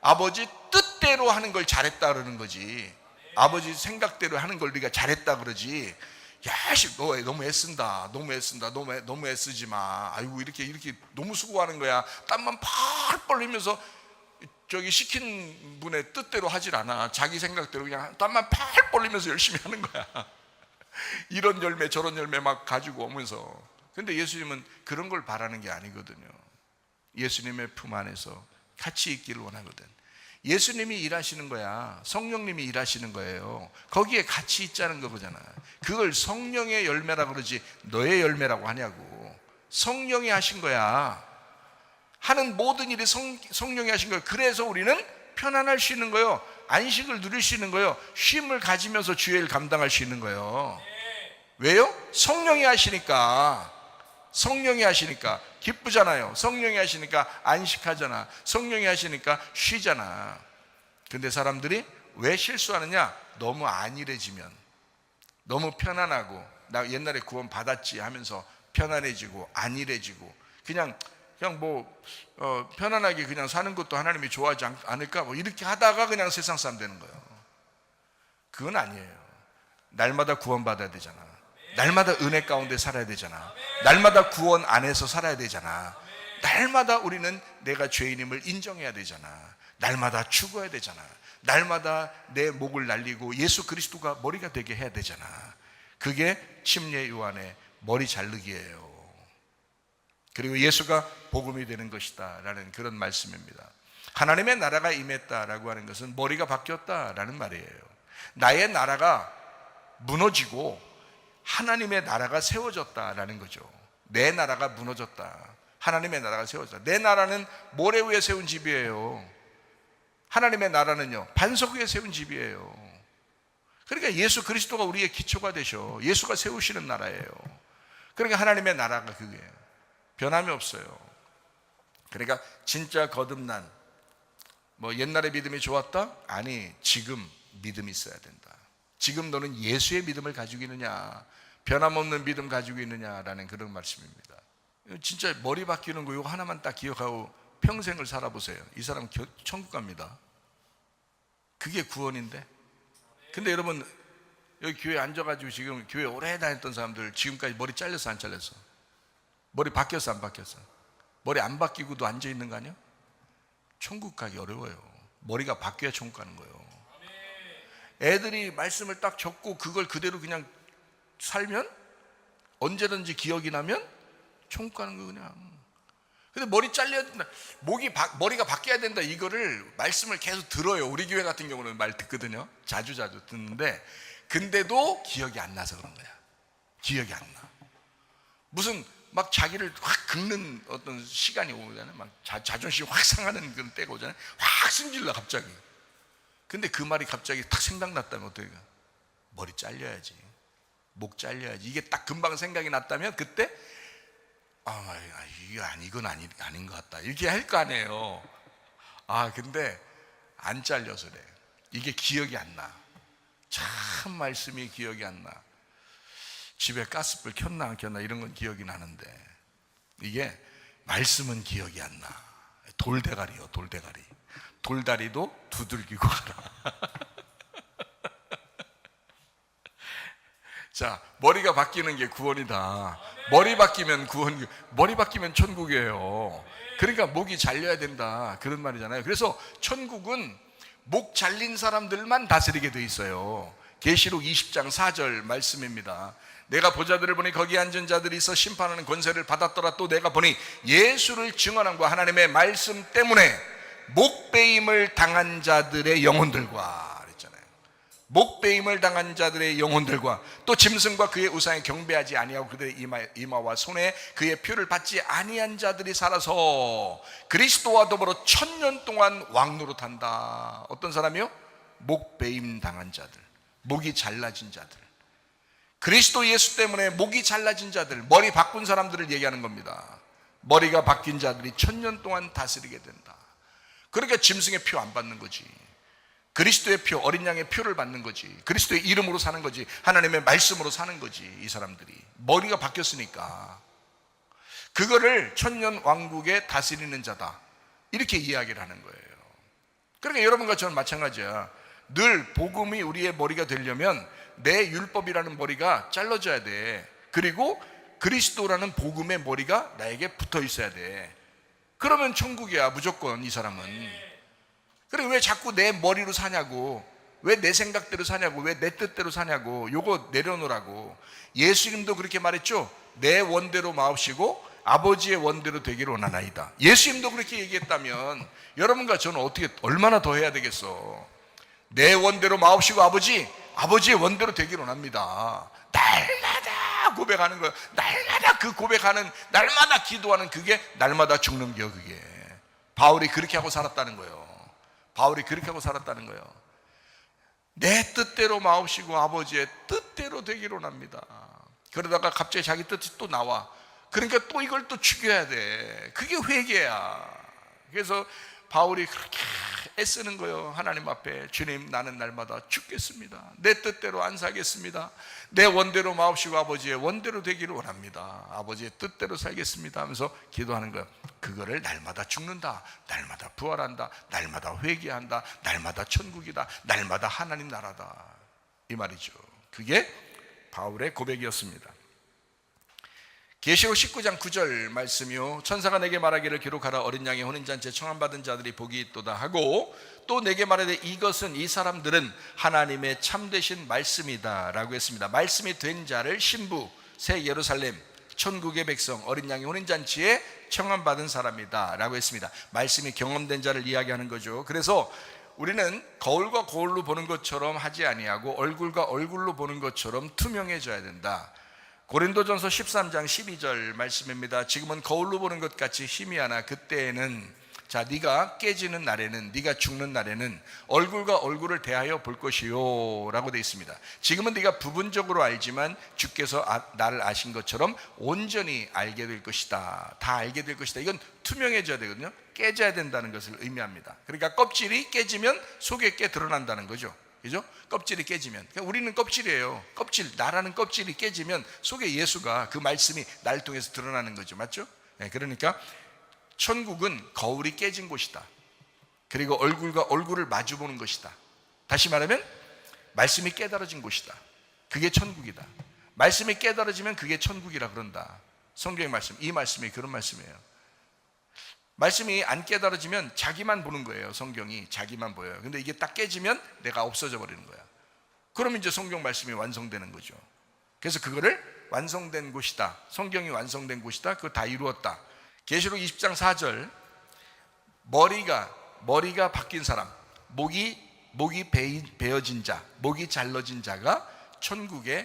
아버지 뜻대로 하는 걸 잘했다 그러는 거지. 아버지 생각대로 하는 걸 우리가 잘했다 그러지. 야, 너 너무 애쓴다. 너무 애쓰지 마. 아이고 이렇게 너무 수고하는 거야. 땀만 펄펄 흘리면서 저기 시킨 분의 뜻대로 하질 않아. 자기 생각대로 그냥 땀만 펄펄 흘리면서 열심히 하는 거야. 이런 열매 저런 열매 막 가지고 오면서. 근데 예수님은 그런 걸 바라는 게 아니거든요. 예수님의 품 안에서 같이 있기를 원하거든. 예수님이 일하시는 거야. 성령님이 일하시는 거예요. 거기에 같이 있자는 거잖아. 그걸 성령의 열매라고 그러지 너의 열매라고 하냐고. 성령이 하신 거야. 하는 모든 일이 성령이 하신 거예요. 그래서 우리는 편안할 수 있는 거예요. 안식을 누릴 수 있는 거예요. 쉼을 가지면서 주의 일 감당할 수 있는 거예요. 왜요? 성령이 하시니까. 성령이 하시니까 기쁘잖아요. 성령이 하시니까 안식하잖아. 성령이 하시니까 쉬잖아. 근데 사람들이 왜 실수하느냐? 너무 안일해지면, 너무 편안하고 나 옛날에 구원 받았지 하면서 편안해지고 안일해지고 그냥 뭐 편안하게 그냥 사는 것도 하나님이 좋아하지 않을까 뭐 이렇게 하다가 그냥 세상 사람 되는 거예요. 그건 아니에요. 날마다 구원 받아야 되잖아. 날마다 은혜 가운데 살아야 되잖아. 날마다 구원 안에서 살아야 되잖아. 날마다 우리는 내가 죄인임을 인정해야 되잖아. 날마다 죽어야 되잖아. 날마다 내 목을 날리고 예수 그리스도가 머리가 되게 해야 되잖아. 그게 침례 요한의 머리 자르기예요. 그리고 예수가 복음이 되는 것이다 라는 그런 말씀입니다. 하나님의 나라가 임했다라고 하는 것은 머리가 바뀌었다라는 말이에요. 나의 나라가 무너지고 하나님의 나라가 세워졌다라는 거죠. 내 나라가 무너졌다. 하나님의 나라가 세워졌다. 내 나라는 모래 위에 세운 집이에요. 하나님의 나라는요, 반석 위에 세운 집이에요. 그러니까 예수 그리스도가 우리의 기초가 되셔. 예수가 세우시는 나라예요. 그러니까 하나님의 나라가 그게요. 변함이 없어요. 그러니까 진짜 거듭난 뭐 옛날에 믿음이 좋았다? 아니, 지금 믿음이 있어야 된다. 지금 너는 예수의 믿음을 가지고 있느냐, 변함없는 믿음 가지고 있느냐라는 그런 말씀입니다. 진짜 머리 바뀌는 거 이거 하나만 딱 기억하고 평생을 살아보세요. 이 사람 천국 갑니다. 그게 구원인데. 근데 여러분 여기 교회 앉아가지고 지금 교회 오래 다녔던 사람들 지금까지 머리 잘렸어 안 잘렸어? 머리 바뀌었어 안 바뀌었어? 머리 안 바뀌고도 앉아있는 거 아니야? 천국 가기 어려워요. 머리가 바뀌어야 천국 가는 거예요. 애들이 말씀을 딱 적고 그걸 그대로 그냥 살면 언제든지 기억이 나면 천국 가는 거 그냥. 근데 머리 잘려야 된다, 머리가 바뀌어야 된다, 이거를 말씀을 계속 들어요. 우리 교회 같은 경우는 말 듣거든요. 자주 듣는데 근데도 기억이 안 나서 그런 거야. 기억이 안 나. 무슨 막 자기를 확 긁는 어떤 시간이 오잖아요. 막 자존심이 확 상하는 그런 때가 오잖아요. 확 승질나 갑자기. 근데 그 말이 갑자기 탁 생각났다면 어떡해? 머리 잘려야지, 목 잘려야지, 이게 딱 금방 생각이 났다면 그때 이건 아닌 것 같다 이렇게 할 거 아니에요. 근데 안 잘려서 그래. 이게 기억이 안 나. 참 말씀이 기억이 안 나. 집에 가스불 켰나 안 켰나 이런 건 기억이 나는데 이게 말씀은 기억이 안 나. 돌대가리요, 돌대가리. 돌다리도 두들기고 가라. 자, 머리가 바뀌는 게 구원이다. 머리 바뀌면 머리 바뀌면 천국이에요. 그러니까 목이 잘려야 된다, 그런 말이잖아요. 그래서 천국은 목 잘린 사람들만 다스리게 돼 있어요. 계시록 20장 4절 말씀입니다. 내가 보자들을 보니 거기 앉은 자들이 있어 심판하는 권세를 받았더라. 또 내가 보니 예수를 증언함과 하나님의 말씀 때문에 목배임을 당한 자들의 영혼들과 그랬잖아요. 목베임을 당한 자들의 영혼들과 또 짐승과 그의 우상에 경배하지 아니하고 그들의 이마와 손에 그의 표를 받지 아니한 자들이 살아서 그리스도와 더불어 1000년 동안 왕노릇한다. 어떤 사람이요? 목베임 당한 자들, 목이 잘라진 자들, 그리스도 예수 때문에 목이 잘라진 자들, 머리 바꾼 사람들을 얘기하는 겁니다. 머리가 바뀐 자들이 1000년 동안 다스리게 된다. 그러니까 짐승의 표 안 받는 거지. 그리스도의 표, 어린 양의 표를 받는 거지. 그리스도의 이름으로 사는 거지. 하나님의 말씀으로 사는 거지. 이 사람들이 머리가 바뀌었으니까 그거를 1000년 왕국에 다스리는 자다, 이렇게 이야기를 하는 거예요. 그러니까 여러분과 저는 마찬가지야. 늘 복음이 우리의 머리가 되려면 내 율법이라는 머리가 잘라져야 돼. 그리고 그리스도라는 복음의 머리가 나에게 붙어 있어야 돼. 그러면 천국이야 무조건. 이 사람은. 그래, 왜 자꾸 내 머리로 사냐고, 왜 내 생각대로 사냐고, 왜 내 뜻대로 사냐고. 요거 내려놓으라고. 예수님도 그렇게 말했죠. 내 원대로 마옵시고 아버지의 원대로 되기를 원하나이다. 예수님도 그렇게 얘기했다면 여러분과 저는 어떻게 얼마나 더 해야 되겠어. 내 원대로 마옵시고 아버지의 원대로 되기를 원합니다. 날마다 고백하는 거예요. 날마다 그 고백하는, 날마다 기도하는, 그게 날마다 죽는 겨. 그게 바울이 그렇게 하고 살았다는 거예요. 바울이 그렇게 하고 살았다는 거예요. 내 뜻대로 마옵시고 아버지의 뜻대로 되기를 원합니다. 그러다가 갑자기 자기 뜻이 또 나와. 그러니까 또 이걸 또 죽여야 돼. 그게 회개야. 그래서 바울이 그렇게 애쓰는 거예요. 하나님 앞에, 주님, 나는 날마다 죽겠습니다. 내 뜻대로 안 사겠습니다. 내 원대로 마옵시고 아버지의 원대로 되기를 원합니다. 아버지의 뜻대로 살겠습니다 하면서 기도하는 거예요. 그거를 날마다 죽는다, 날마다 부활한다, 날마다 회개한다, 날마다 천국이다, 날마다 하나님 나라다, 이 말이죠. 그게 바울의 고백이었습니다. 계시록 19장 9절 말씀이요, 천사가 내게 말하기를 기록하라. 어린 양의 혼인잔치에 청함받은 자들이 복이 있도다 하고, 또 내게 말하되 이것은, 이 사람들은 하나님의 참되신 말씀이다 라고 했습니다. 말씀이 된 자를 신부, 새 예루살렘, 천국의 백성, 어린 양의 혼인잔치에 청함받은 사람이다 라고 했습니다. 말씀이 경험된 자를 이야기하는 거죠. 그래서 우리는 거울과 거울로 보는 것처럼 하지 아니하고 얼굴과 얼굴로 보는 것처럼 투명해져야 된다. 고린도전서 13장 12절 말씀입니다. 지금은 거울로 보는 것 같이 희미하나 그때에는, 자, 네가 깨지는 날에는, 네가 죽는 날에는 얼굴과 얼굴을 대하여 볼 것이요 라고 되어 있습니다. 지금은 네가 부분적으로 알지만 주께서 나를 아신 것처럼 온전히 알게 될 것이다. 다 알게 될 것이다. 이건 투명해져야 되거든요. 깨져야 된다는 것을 의미합니다. 그러니까 껍질이 깨지면 속에 게 드러난다는 거죠. 그죠? 껍질이 깨지면, 그러니까 우리는 껍질이에요. 껍질, 나라는 껍질이 깨지면 속에 예수가, 그 말씀이 나를 통해서 드러나는 거죠. 맞죠? 네, 그러니까 천국은 거울이 깨진 곳이다. 그리고 얼굴과 얼굴을 마주보는 것이다. 다시 말하면 말씀이 깨달아진 곳이다. 그게 천국이다. 말씀이 깨달아지면 그게 천국이라 그런다. 성경의 말씀, 이 말씀이 그런 말씀이에요. 말씀이 안 깨달아지면 자기만 보는 거예요. 성경이 자기만 보여요. 근데 이게 딱 깨지면 내가 없어져 버리는 거야. 그러면 이제 성경 말씀이 완성되는 거죠. 그래서 그거를 완성된 곳이다, 성경이 완성된 곳이다, 그거 다 이루었다. 계시록 20장 4절, 머리가 바뀐 사람, 목이 베어진 자, 목이 잘라진 자가 천국에서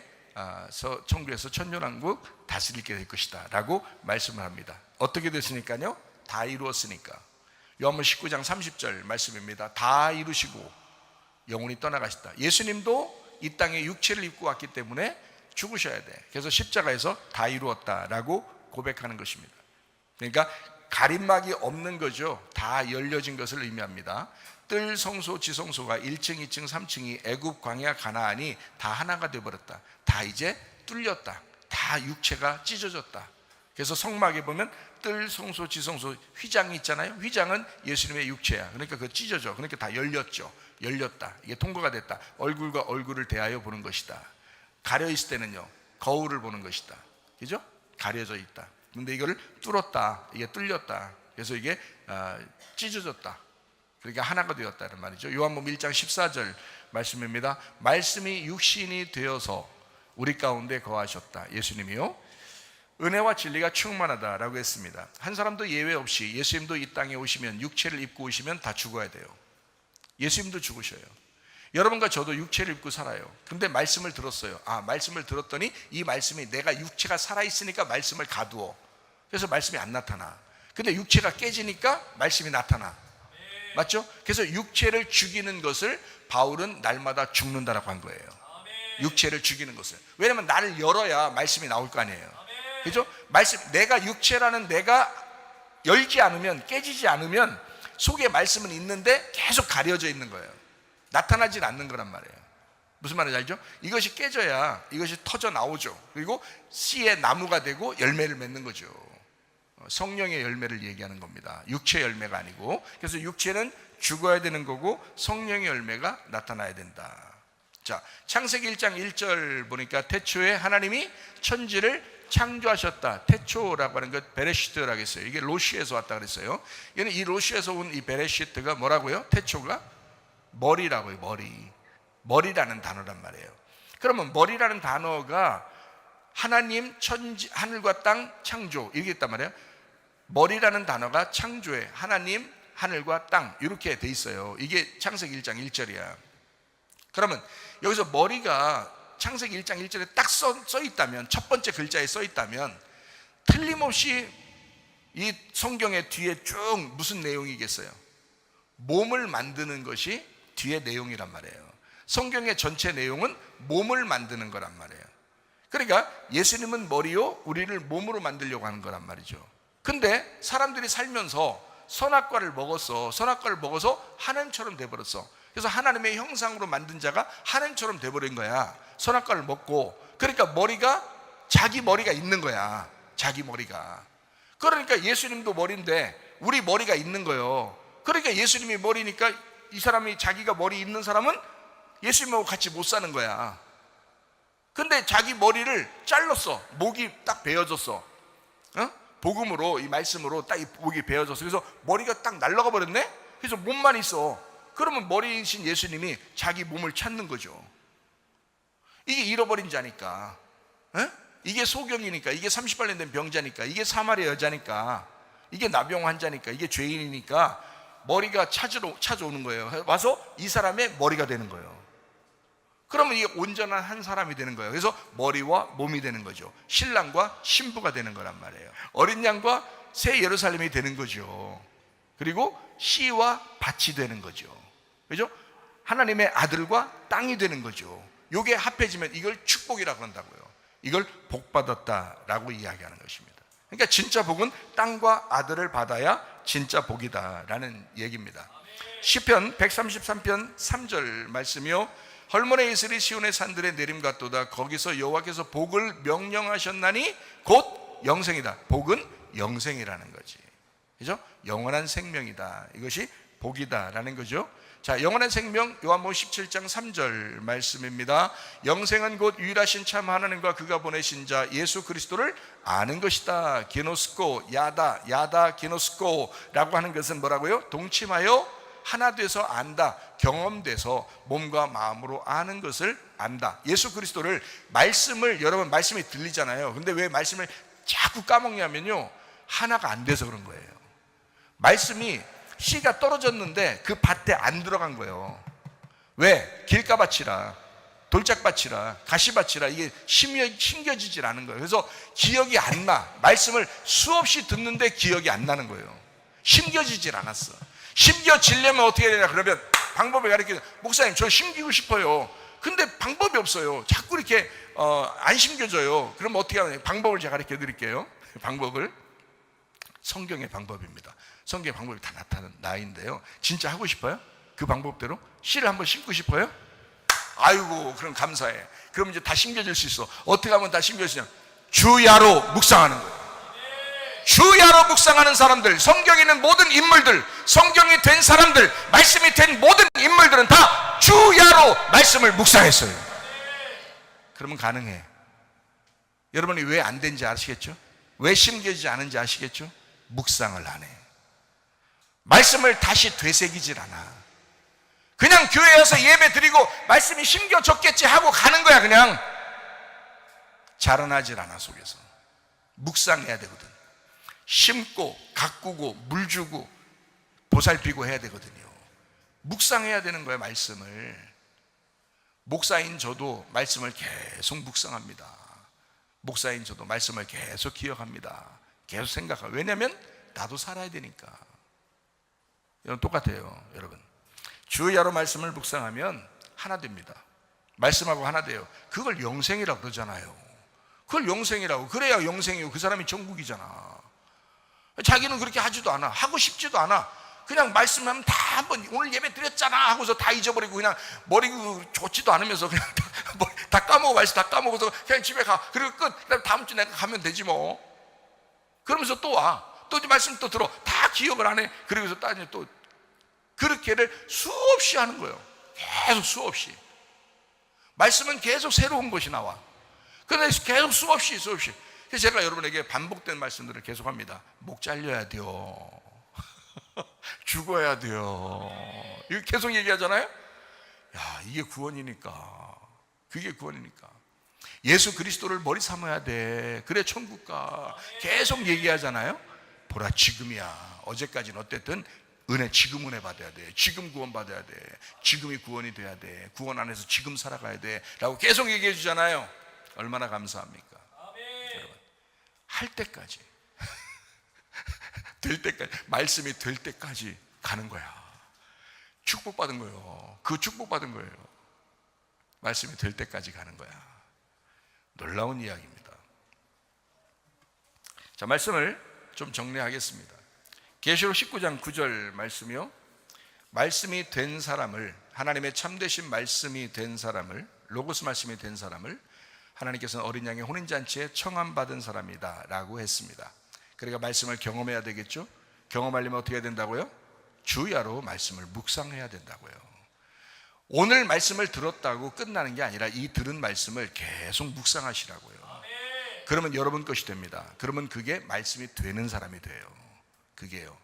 1000년왕국 다스리게 될 것이다 라고 말씀을 합니다. 어떻게 됐으니까요? 다 이루었으니까. 요한복음 19장 30절 말씀입니다. 다 이루시고 영원히 떠나가시다. 예수님도 이 땅에 육체를 입고 왔기 때문에 죽으셔야 돼. 그래서 십자가에서 다 이루었다라고 고백하는 것입니다. 그러니까 가림막이 없는 거죠. 다 열려진 것을 의미합니다. 뜰 성소 지성소가 1층 2층 3층이 애굽 광야 가나안이 다 하나가 되어버렸다. 다 이제 뚫렸다. 다 육체가 찢어졌다. 그래서 성막에 보면 뜰 성소 지성소 휘장이 있잖아요. 휘장은 예수님의 육체야. 그러니까 그거 찢어져. 그러니까 다 열렸죠. 열렸다. 이게 통과가 됐다. 얼굴과 얼굴을 대하여 보는 것이다. 가려 있을 때는요, 거울을 보는 것이다. 그죠? 가려져 있다. 근데 이거를 뚫었다. 이게 뚫렸다. 그래서 이게 찢어졌다. 그러니까 하나가 되었다는 말이죠. 요한복음 1장 14절 말씀입니다. 말씀이 육신이 되어서 우리 가운데 거하셨다. 예수님이요, 은혜와 진리가 충만하다라고 했습니다. 한 사람도 예외 없이 예수님도 이 땅에 오시면, 육체를 입고 오시면 다 죽어야 돼요. 예수님도 죽으셔요. 여러분과 저도 육체를 입고 살아요. 근데 말씀을 들었어요. 말씀을 들었더니 이 말씀이 내가 육체가 살아있으니까 말씀을 가두어. 그래서 말씀이 안 나타나. 근데 육체가 깨지니까 말씀이 나타나. 맞죠? 그래서 육체를 죽이는 것을 바울은 날마다 죽는다라고 한 거예요. 육체를 죽이는 것을. 왜냐면 나를 열어야 말씀이 나올 거 아니에요. 그죠? 말씀, 내가 육체라는 내가 열지 않으면, 깨지지 않으면 속에 말씀은 있는데 계속 가려져 있는 거예요. 나타나질 않는 거란 말이에요. 무슨 말인지 알죠? 이것이 깨져야 이것이 터져 나오죠. 그리고 씨의 나무가 되고 열매를 맺는 거죠. 성령의 열매를 얘기하는 겁니다. 육체 열매가 아니고. 그래서 육체는 죽어야 되는 거고 성령의 열매가 나타나야 된다. 자, 창세기 1장 1절 보니까 태초에 하나님이 천지를 창조하셨다. 태초라고 하는 것 베레시트라고 했어요. 이게 로시에서 왔다 그랬어요. 얘는 이 로시에서 온 이 베레시트가 뭐라고요? 태초가 머리라고요. 머리라는 단어란 말이에요. 그러면 머리라는 단어가 하나님, 천지, 하늘과 땅 창조 이렇게 했단 말이에요. 머리라는 단어가 창조에 하나님, 하늘과 땅 이렇게 돼 있어요. 이게 창세기 1장 1절이야. 그러면 여기서 머리가 창세기 1장 1절에 딱 써 있다면, 첫 번째 글자에 써 있다면 틀림없이 이 성경의 뒤에 쭉 무슨 내용이겠어요? 몸을 만드는 것이 뒤에 내용이란 말이에요. 성경의 전체 내용은 몸을 만드는 거란 말이에요. 그러니까 예수님은 머리요, 우리를 몸으로 만들려고 하는 거란 말이죠. 근데 사람들이 살면서 선악과를 먹어서 하나님처럼 돼버렸어. 그래서 하나님의 형상으로 만든 자가 하나님처럼 돼버린 거야. 선악과를 먹고. 그러니까 머리가, 자기 머리가 있는 거야. 자기 머리가. 그러니까 예수님도 머리인데 우리 머리가 있는 거예요. 그러니까 예수님이 머리니까 이 사람이, 자기가 머리 있는 사람은 예수님하고 같이 못 사는 거야. 근데 자기 머리를 잘랐어. 목이 딱 베어졌어. 복음으로, 이 말씀으로 딱 이 목이 베어졌어. 그래서 머리가 딱 날아가 버렸네. 그래서 몸만 있어. 그러면 머리이신 예수님이 자기 몸을 찾는 거죠. 이게 잃어버린 자니까, 이게 소경이니까, 이게 38년 된 병자니까, 이게 사마리아 여자니까, 이게 나병 환자니까, 이게 죄인이니까 머리가 찾아오는 거예요. 와서 이 사람의 머리가 되는 거예요. 그러면 이게 온전한 한 사람이 되는 거예요. 그래서 머리와 몸이 되는 거죠. 신랑과 신부가 되는 거란 말이에요. 어린 양과 새 예루살렘이 되는 거죠. 그리고 씨와 밭이 되는 거죠. 그죠? 하나님의 아들과 땅이 되는 거죠. 이게 합해지면 이걸 축복이라고 그런다고요. 이걸 복 받았다라고 이야기하는 것입니다. 그러니까 진짜 복은 땅과 아들을 받아야 진짜 복이다라는 얘기입니다. 시편 133편 3절 말씀이요, 헐몬의 이슬이 시온의 산들에 내림 같도다. 거기서 여호와께서 복을 명령하셨나니 곧 영생이다. 복은 영생이라는 거지. 그죠? 영원한 생명이다. 이것이 복이다라는 거죠. 자, 영원한 생명, 요한복음 17장 3절 말씀입니다. 영생은 곧 유일하신 참 하나님과 그가 보내신 자 예수 그리스도를 아는 것이다. 기노스코, 야다 기노스코라고 하는 것은 뭐라고요? 동침하여 하나 돼서 안다. 경험돼서 몸과 마음으로 아는 것을 안다. 예수 그리스도를, 말씀을, 여러분 말씀이 들리잖아요. 근데 왜 말씀을 자꾸 까먹냐면요, 하나가 안 돼서 그런 거예요. 말씀이 씨가 떨어졌는데 그 밭에 안 들어간 거예요. 왜? 길가밭이라, 돌짝밭이라, 가시밭이라 이게 심겨지질 않은 거예요. 그래서 기억이 안 나. 말씀을 수없이 듣는데 기억이 안 나는 거예요. 심겨지질 않았어. 심겨지려면 어떻게 해야 되냐 그러면 방법을 가르쳐요. 목사님, 저 심기고 싶어요. 근데 방법이 없어요. 자꾸 이렇게 안 심겨져요. 그럼 어떻게 하냐? 방법을 제가 가르쳐 드릴게요. 방법을, 성경의 방법입니다. 성경의 방법이 다 나타나 있는데요, 진짜 하고 싶어요? 그 방법대로 씨를 한번 심고 싶어요? 아이고, 그럼 감사해. 그럼 이제 다 심겨질 수 있어. 어떻게 하면 다 심겨지냐? 주야로 묵상하는 거예요. 주야로 묵상하는 사람들, 성경에 있는 모든 인물들, 성경이 된 사람들, 말씀이 된 모든 인물들은 다 주야로 말씀을 묵상했어요. 그러면 가능해. 여러분이 왜 안 된지 아시겠죠? 왜 심겨지지 않은지 아시겠죠? 묵상을 안 해. 말씀을 다시 되새기질 않아. 그냥 교회에 와서 예배 드리고 말씀이 심겨졌겠지 하고 가는 거야. 그냥 자라나질 않아. 속에서 묵상해야 되거든. 심고 가꾸고 물 주고 보살피고 해야 되거든요. 묵상해야 되는 거예요. 말씀을. 목사인 저도 말씀을 계속 묵상합니다. 목사인 저도 말씀을 계속 기억합니다. 계속 생각하고. 왜냐하면 나도 살아야 되니까. 이건 똑같아요. 여러분, 주야로 말씀을 묵상하면 하나 됩니다. 말씀하고 하나 돼요. 그걸 영생이라고 그러잖아요. 그걸 영생이라고. 그래야 영생이고 그 사람이 정국이잖아. 자기는 그렇게 하지도 않아. 하고 싶지도 않아. 그냥 말씀하면 다 한번 오늘 예배 드렸잖아 하고서 다 잊어버리고 그냥 머리 좋지도 않으면서 그냥 다 까먹어. 말씀 다 까먹어서 그냥 집에 가. 그리고 끝. 그다음 다음 주 내가 가면 되지 뭐. 그러면서 또 와. 또 말씀 또 들어. 다 기억을 안 해. 그러고서 따지면 또 그렇게를 수없이 하는 거예요. 계속 수없이. 말씀은 계속 새로운 것이 나와. 그런데 계속 수없이. 그래서 제가 여러분에게 반복된 말씀들을 계속합니다. 목 잘려야 돼요. 죽어야 돼요. 이거 계속 얘기하잖아요. 야, 이게 구원이니까. 그게 구원이니까. 예수 그리스도를 머리 삼아야 돼. 그래 천국 가. 계속 얘기하잖아요. 보라 지금이야. 어제까지는 어쨌든 지금 은혜 받아야 돼. 지금 구원 받아야 돼. 지금이 구원이 돼야 돼. 구원 안에서 지금 살아가야 돼 라고 계속 얘기해 주잖아요. 얼마나 감사합니까? 여러분, 할 때까지 될 때까지, 말씀이 될 때까지 가는 거야. 축복받은 거예요. 그 축복받은 거예요. 말씀이 될 때까지 가는 거야. 놀라운 이야기입니다. 자, 말씀을 좀 정리하겠습니다. 계시록 19장 9절 말씀이요, 말씀이 된 사람을, 하나님의 참되신 말씀이 된 사람을, 로고스 말씀이 된 사람을 하나님께서는 어린 양의 혼인잔치에 청함받은 사람이다 라고 했습니다. 그러니까 말씀을 경험해야 되겠죠. 경험하려면 어떻게 해야 된다고요? 주야로 말씀을 묵상해야 된다고요. 오늘 말씀을 들었다고 끝나는 게 아니라 이 들은 말씀을 계속 묵상하시라고요. 그러면 여러분 것이 됩니다. 그러면 그게 말씀이 되는 사람이 돼요. 그게요.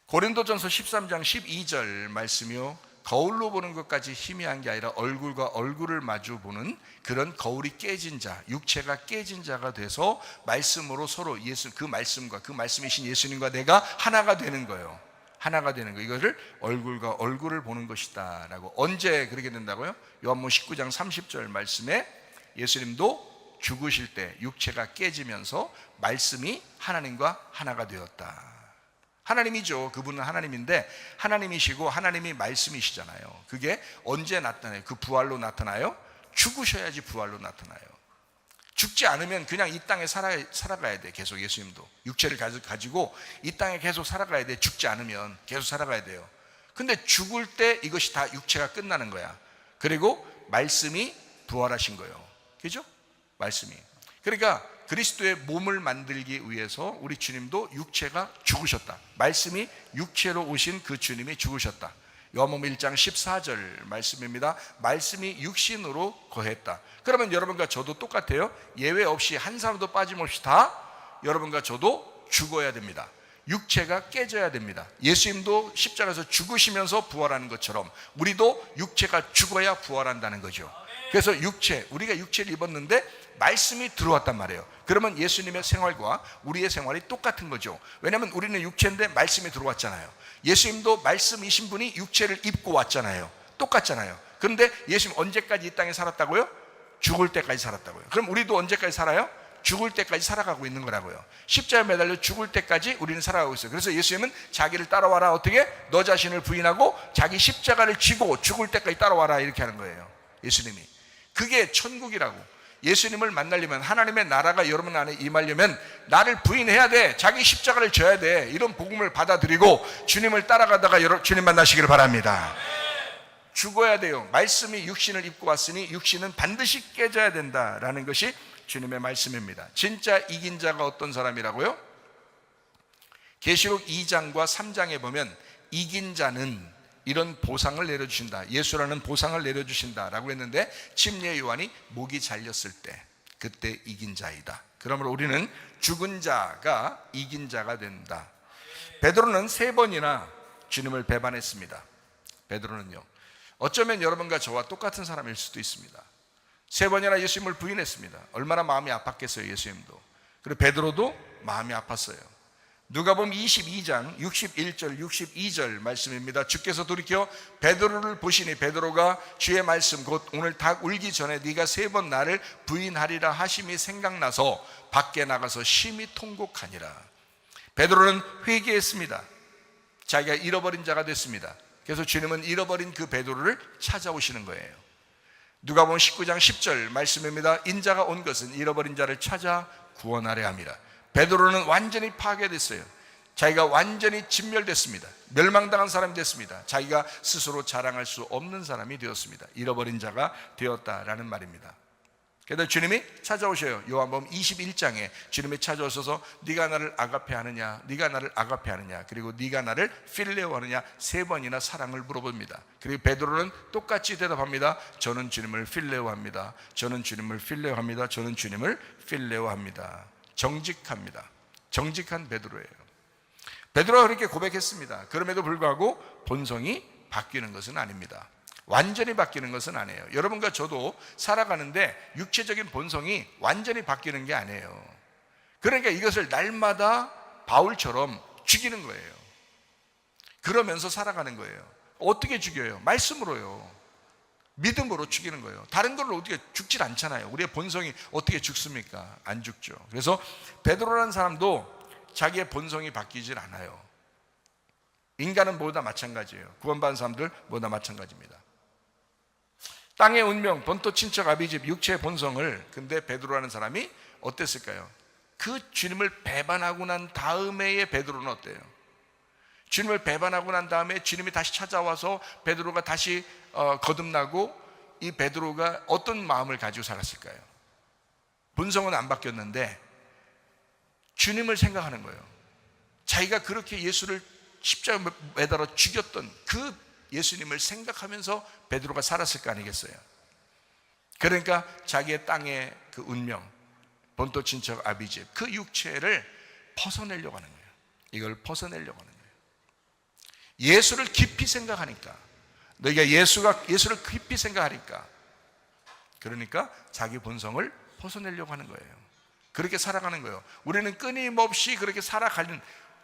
고린도전서 13장 12절 말씀이요, 거울로 보는 것까지 희미한 게 아니라 얼굴과 얼굴을 마주 보는 그런 거울이 깨진 자, 육체가 깨진 자가 돼서 말씀으로 서로 그 말씀과 그 말씀이신 예수님과 내가 하나가 되는 거예요. 하나가 되는 거. 이거를 얼굴과 얼굴을 보는 것이다 라고. 언제 그렇게 된다고요? 요한복음 19장 30절 말씀에 예수님도 죽으실 때 육체가 깨지면서 말씀이 하나님과 하나가 되었다. 하나님이죠. 그분은 하나님인데 하나님이시고 하나님이 말씀이시잖아요. 그게 언제 나타나요? 그 부활로 나타나요? 죽으셔야지 부활로 나타나요. 죽지 않으면 그냥 이 땅에 살아가야 돼. 계속 예수님도 육체를 가지고 이 땅에 계속 살아가야 돼. 죽지 않으면 계속 살아가야 돼요. 근데 죽을 때 이것이 다 육체가 끝나는 거야. 그리고 말씀이 부활하신 거예요. 그죠? 말씀이. 그러니까 그리스도의 몸을 만들기 위해서 우리 주님도 육체가 죽으셨다. 말씀이 육체로 오신 그 주님이 죽으셨다. 요한복음 1장 14절 말씀입니다. 말씀이 육신으로 거했다. 그러면 여러분과 저도 똑같아요. 예외 없이 한 사람도 빠짐없이 다 여러분과 저도 죽어야 됩니다. 육체가 깨져야 됩니다. 예수님도 십자가에서 죽으시면서 부활하는 것처럼 우리도 육체가 죽어야 부활한다는 거죠. 그래서 우리가 육체를 입었는데 말씀이 들어왔단 말이에요. 그러면 예수님의 생활과 우리의 생활이 똑같은 거죠. 왜냐하면 우리는 육체인데 말씀이 들어왔잖아요. 예수님도 말씀이신 분이 육체를 입고 왔잖아요. 똑같잖아요. 그런데 예수님 언제까지 이 땅에 살았다고요? 죽을 때까지 살았다고요. 그럼 우리도 언제까지 살아요? 죽을 때까지 살아가고 있는 거라고요. 십자가에 매달려 죽을 때까지 우리는 살아가고 있어요. 그래서 예수님은 자기를 따라와라. 어떻게? 너 자신을 부인하고 자기 십자가를 지고 죽을 때까지 따라와라. 이렇게 하는 거예요. 예수님이. 그게 천국이라고. 예수님을 만나려면, 하나님의 나라가 여러분 안에 임하려면 나를 부인해야 돼. 자기 십자가를 져야 돼. 이런 복음을 받아들이고 주님을 따라가다가 주님 만나시기를 바랍니다. 죽어야 돼요. 말씀이 육신을 입고 왔으니 육신은 반드시 깨져야 된다라는 것이 주님의 말씀입니다. 진짜 이긴 자가 어떤 사람이라고요? 계시록 2장과 3장에 보면 이긴 자는 이런 보상을 내려주신다. 예수라는 보상을 내려주신다라고 했는데 침례 요한이 목이 잘렸을 때 그때 이긴 자이다. 그러므로 우리는 죽은 자가 이긴 자가 된다. 베드로는 3번이나 주님을 배반했습니다. 베드로는요. 어쩌면 여러분과 저와 똑같은 사람일 수도 있습니다. 3번이나 예수님을 부인했습니다. 얼마나 마음이 아팠겠어요. 예수님도. 그리고 베드로도 마음이 아팠어요. 누가복음 22장 61절 62절 말씀입니다. 주께서 돌이켜 베드로를 보시니 베드로가 주의 말씀 곧 오늘 닭 울기 전에 네가 3번 나를 부인하리라 하심이 생각나서 밖에 나가서 심히 통곡하니라. 베드로는 회개했습니다. 자기가 잃어버린 자가 됐습니다. 그래서 주님은 잃어버린 그 베드로를 찾아오시는 거예요. 누가복음 19장 10절 말씀입니다. 인자가 온 것은 잃어버린 자를 찾아 구원하려 함이라. 베드로는 완전히 파괴됐어요. 자기가 완전히 진멸됐습니다. 멸망당한 사람이 됐습니다. 자기가 스스로 자랑할 수 없는 사람이 되었습니다. 잃어버린 자가 되었다라는 말입니다. 그래서 주님이 찾아오셔요. 요한복음 21장에 주님이 찾아오셔서 네가 나를 아가페하느냐, 네가 나를 아가페하느냐, 그리고 네가 나를 필레오하느냐 3번이나 사랑을 물어봅니다. 그리고 베드로는 똑같이 대답합니다. 저는 주님을 필레오합니다. 저는 주님을 필레오합니다. 저는 주님을 필레오합니다. 정직합니다. 정직한 베드로예요. 베드로가 그렇게 고백했습니다. 그럼에도 불구하고 본성이 바뀌는 것은 아닙니다. 완전히 바뀌는 것은 아니에요. 여러분과 저도 살아가는데 육체적인 본성이 완전히 바뀌는 게 아니에요. 그러니까 이것을 날마다 바울처럼 죽이는 거예요. 그러면서 살아가는 거예요. 어떻게 죽여요? 말씀으로요. 믿음으로 죽이는 거예요. 다른 걸로 어떻게 죽질 않잖아요. 우리의 본성이 어떻게 죽습니까? 안 죽죠. 그래서 베드로라는 사람도 자기의 본성이 바뀌질 않아요. 인간은 모두 다 마찬가지예요. 구원받은 사람들 모두 다 마찬가지입니다. 땅의 운명, 본토 친척 아비집 육체의 본성을, 근데 베드로라는 사람이 어땠을까요? 그 주님을 배반하고 난 다음에의 베드로는 어때요? 주님을 배반하고 난 다음에 주님이 다시 찾아와서 베드로가 다시 거듭나고 이 베드로가 어떤 마음을 가지고 살았을까요? 본성은 안 바뀌었는데 주님을 생각하는 거예요. 자기가 그렇게 예수를 십자가에 매달아 죽였던 그 예수님을 생각하면서 베드로가 살았을 거 아니겠어요? 그러니까 자기의 땅의 그 운명, 본토 친척 아비집 그 육체를 벗어내려고 하는 거예요. 이걸 벗어내려고 하는 거예요. 예수를 깊이 생각하니까, 너희가 예수를 깊이 생각하니까, 그러니까 자기 본성을 벗어내려고 하는 거예요. 그렇게 살아가는 거예요. 우리는 끊임없이 그렇게 살아가는,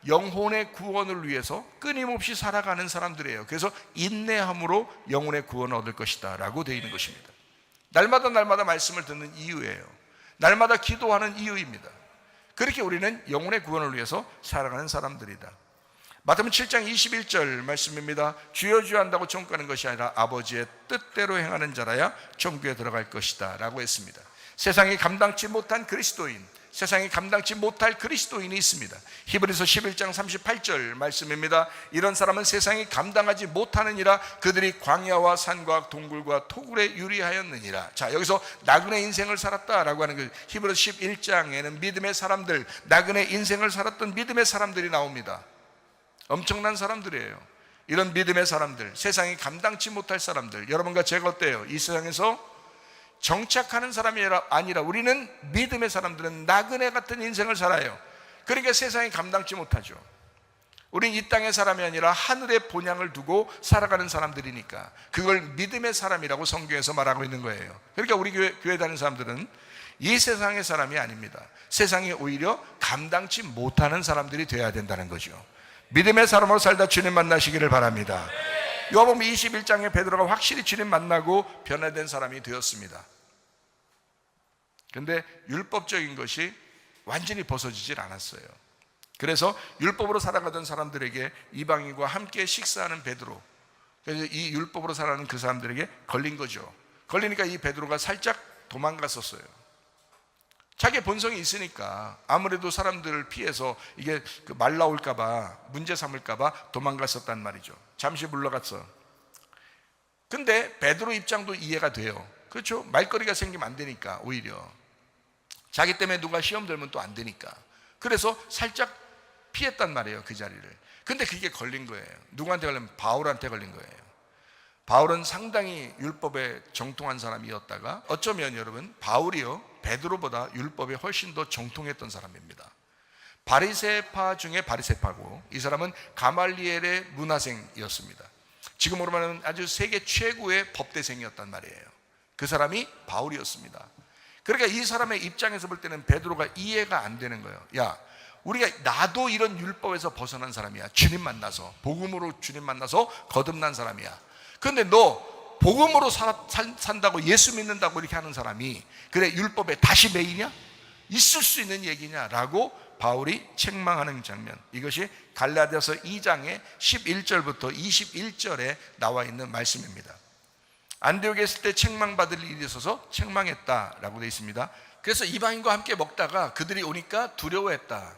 영혼의 구원을 위해서 끊임없이 살아가는 사람들이에요. 그래서 인내함으로 영혼의 구원을 얻을 것이다 라고 되어 있는 것입니다. 날마다 말씀을 듣는 이유예요. 날마다 기도하는 이유입니다. 그렇게 우리는 영혼의 구원을 위해서 살아가는 사람들이다. 마태복음 7장 21절 말씀입니다. 주여 주여 한다고 천국 가는 것이 아니라 아버지의 뜻대로 행하는 자라야 천국에 들어갈 것이다 라고 했습니다. 세상이 감당치 못한 그리스도인, 세상이 감당치 못할 그리스도인이 있습니다. 히브리서 11장 38절 말씀입니다. 이런 사람은 세상이 감당하지 못하느니라. 그들이 광야와 산과 동굴과 토굴에 유리하였느니라. 자, 여기서 나그네 인생을 살았다라고 하는 그 히브리서 11장에는 믿음의 사람들, 나그네 인생을 살았던 믿음의 사람들이 나옵니다. 엄청난 사람들이에요. 이런 믿음의 사람들, 세상이 감당치 못할 사람들, 여러분과 제가 어때요? 이 세상에서 정착하는 사람이 아니라 우리는 믿음의 사람들은 나그네 같은 인생을 살아요. 그러니까 세상이 감당치 못하죠. 우린 이 땅의 사람이 아니라 하늘의 본향을 두고 살아가는 사람들이니까 그걸 믿음의 사람이라고 성경에서 말하고 있는 거예요. 그러니까 우리 교회 다니는 사람들은 이 세상의 사람이 아닙니다. 세상이 오히려 감당치 못하는 사람들이 되어야 된다는 거죠. 믿음의 사람으로 살다 주님 만나시기를 바랍니다. 요한복음 21장에 베드로가 확실히 주님 만나고 변화된 사람이 되었습니다. 그런데 율법적인 것이 완전히 벗어지질 않았어요. 그래서 율법으로 살아가던 사람들에게 이방인과 함께 식사하는 베드로, 그래서 이 율법으로 살아가는 그 사람들에게 걸린 거죠. 걸리니까 이 베드로가 살짝 도망갔었어요. 자기의 본성이 있으니까 아무래도 사람들을 피해서 이게 말 나올까봐, 문제 삼을까봐 도망갔었단 말이죠. 잠시 물러갔어. 근데 베드로 입장도 이해가 돼요. 그렇죠? 말거리가 생기면 안 되니까. 오히려 자기 때문에 누가 시험 들면 또 안 되니까. 그래서 살짝 피했단 말이에요, 그 자리를. 근데 그게 걸린 거예요. 누구한테 걸리면 바울한테 걸린 거예요. 바울은 상당히 율법에 정통한 사람이었다가 어쩌면 여러분 바울이요 베드로보다 율법에 훨씬 더 정통했던 사람입니다. 바리새파 중에 바리새파고, 이 사람은 가말리엘의 문화생이었습니다. 지금으로 말하면 아주 세계 최고의 법대생이었단 말이에요. 그 사람이 바울이었습니다. 그러니까 이 사람의 입장에서 볼 때는 베드로가 이해가 안 되는 거예요. 야, 우리가 나도 이런 율법에서 벗어난 사람이야. 주님 만나서, 복음으로 주님 만나서 거듭난 사람이야. 그런데 너 복음으로 산다고, 예수 믿는다고 이렇게 하는 사람이 그래 율법에 다시 매이냐? 있을 수 있는 얘기냐라고 바울이 책망하는 장면, 이것이 갈라디아서 2장의 11절부터 21절에 나와 있는 말씀입니다. 안디옥에 있을 때 책망받을 일이 있어서 책망했다라고 되어 있습니다. 그래서 이방인과 함께 먹다가 그들이 오니까 두려워했다.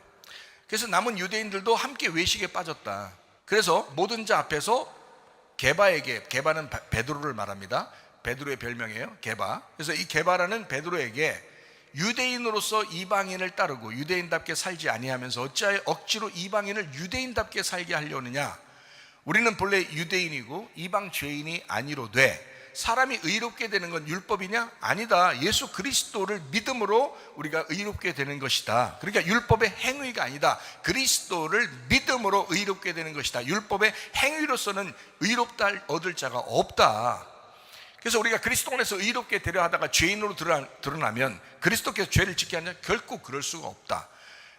그래서 남은 유대인들도 함께 외식에 빠졌다. 그래서 모든 자 앞에서 게바에게, 게바는 베드로를 말합니다. 베드로의 별명이에요, 게바. 그래서 이 게바라는 베드로에게 유대인으로서 이방인을 따르고 유대인답게 살지 아니하면서 어찌하여 억지로 이방인을 유대인답게 살게 하려느냐? 우리는 본래 유대인이고 이방 죄인이 아니로되 사람이 의롭게 되는 건 율법이냐? 아니다. 예수 그리스도를 믿음으로 우리가 의롭게 되는 것이다. 그러니까 율법의 행위가 아니다. 그리스도를 믿음으로 의롭게 되는 것이다. 율법의 행위로서는 의롭다 얻을 자가 없다. 그래서 우리가 그리스도 안에서 의롭게 되려 하다가 죄인으로 드러나면 그리스도께서 죄를 짓게 하냐? 결코 그럴 수가 없다.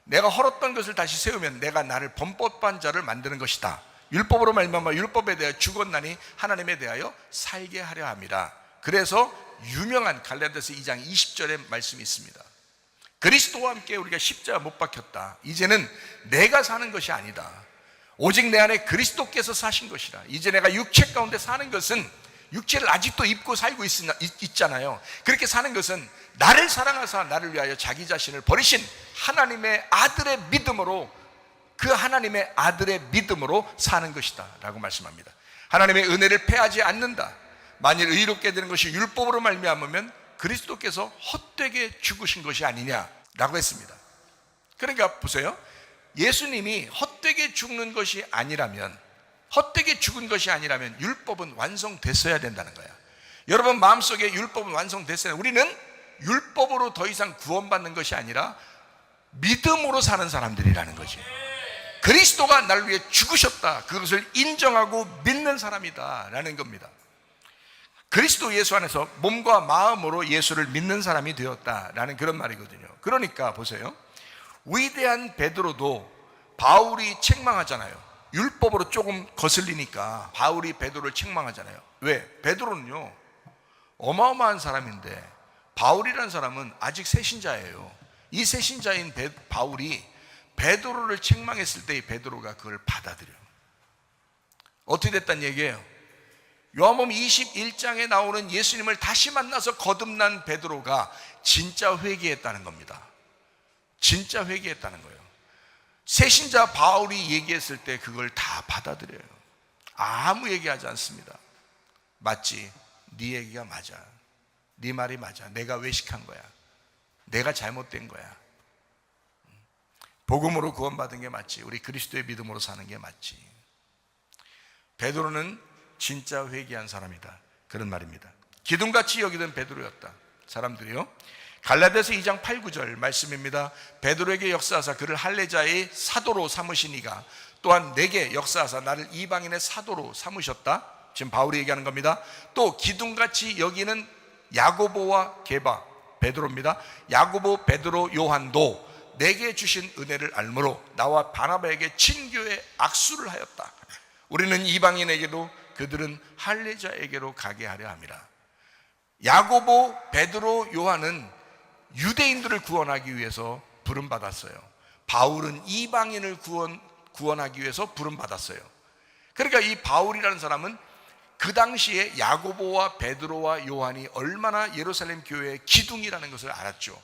내가 헐었던 것을 다시 세우면 내가 나를 범법한 자를 만드는 것이다. 율법으로 말미암아 율법에 대하여 죽었나니 하나님에 대하여 살게 하려 함이라. 그래서 유명한 갈라디아서 2장 20절의 말씀이 있습니다. 그리스도와 함께 우리가 십자가 못 박혔다. 이제는 내가 사는 것이 아니다. 오직 내 안에 그리스도께서 사신 것이라. 이제 내가 육체 가운데 사는 것은, 육체를 아직도 입고 살고 있잖아요. 그렇게 사는 것은 나를 사랑하사 나를 위하여 자기 자신을 버리신 하나님의 아들의 믿음으로, 그 하나님의 아들의 믿음으로 사는 것이다 라고 말씀합니다. 하나님의 은혜를 패하지 않는다. 만일 의롭게 되는 것이 율법으로 말미암으면 그리스도께서 헛되게 죽으신 것이 아니냐라고 했습니다. 그러니까 보세요, 예수님이 헛되게 죽는 것이 아니라면, 헛되게 죽은 것이 아니라면 율법은 완성됐어야 된다는 거야. 여러분 마음속에 율법은 완성됐어요. 우리는 율법으로 더 이상 구원받는 것이 아니라 믿음으로 사는 사람들이라는 거지. 그리스도가 나를 위해 죽으셨다, 그것을 인정하고 믿는 사람이다 라는 겁니다. 그리스도 예수 안에서 몸과 마음으로 예수를 믿는 사람이 되었다라는 그런 말이거든요. 그러니까 보세요, 위대한 베드로도 바울이 책망하잖아요. 율법으로 조금 거슬리니까 바울이 베드로를 책망하잖아요. 왜? 베드로는요 어마어마한 사람인데 바울이라는 사람은 아직 새신자예요. 이 새신자인 바울이 베드로를 책망했을 때 베드로가 그걸 받아들여요. 어떻게 됐단 얘기예요? 요한복음 21장에 나오는 예수님을 다시 만나서 거듭난 베드로가 진짜 회개했다는 겁니다. 진짜 회개했다는 거예요. 새신자 바울이 얘기했을 때 그걸 다 받아들여요. 아무 얘기하지 않습니다. 맞지? 네 얘기가 맞아. 네 말이 맞아. 내가 외식한 거야. 내가 잘못된 거야. 복음으로 구원받은 게 맞지. 우리 그리스도의 믿음으로 사는 게 맞지. 베드로는 진짜 회개한 사람이다, 그런 말입니다. 기둥같이 여기던 베드로였다. 사람들이요, 갈라디아서 2장 8, 9절 말씀입니다. 베드로에게 역사하사 그를 할례자의 사도로 삼으시니가 또한 내게 역사하사 나를 이방인의 사도로 삼으셨다. 지금 바울이 얘기하는 겁니다. 또 기둥같이 여기는 야고보와 게바, 베드로입니다. 야고보, 베드로, 요한도 내게 주신 은혜를 알므로 나와 바나바에게 친교의 악수를 하였다. 우리는 이방인에게도 그들은 할례자에게로 가게 하려 함이라. 야고보, 베드로, 요한은 유대인들을 구원하기 위해서 부름받았어요. 바울은 이방인을 구원하기 위해서 부름받았어요. 그러니까 이 바울이라는 사람은 그 당시에 야고보와 베드로와 요한이 얼마나 예루살렘 교회의 기둥이라는 것을 알았죠.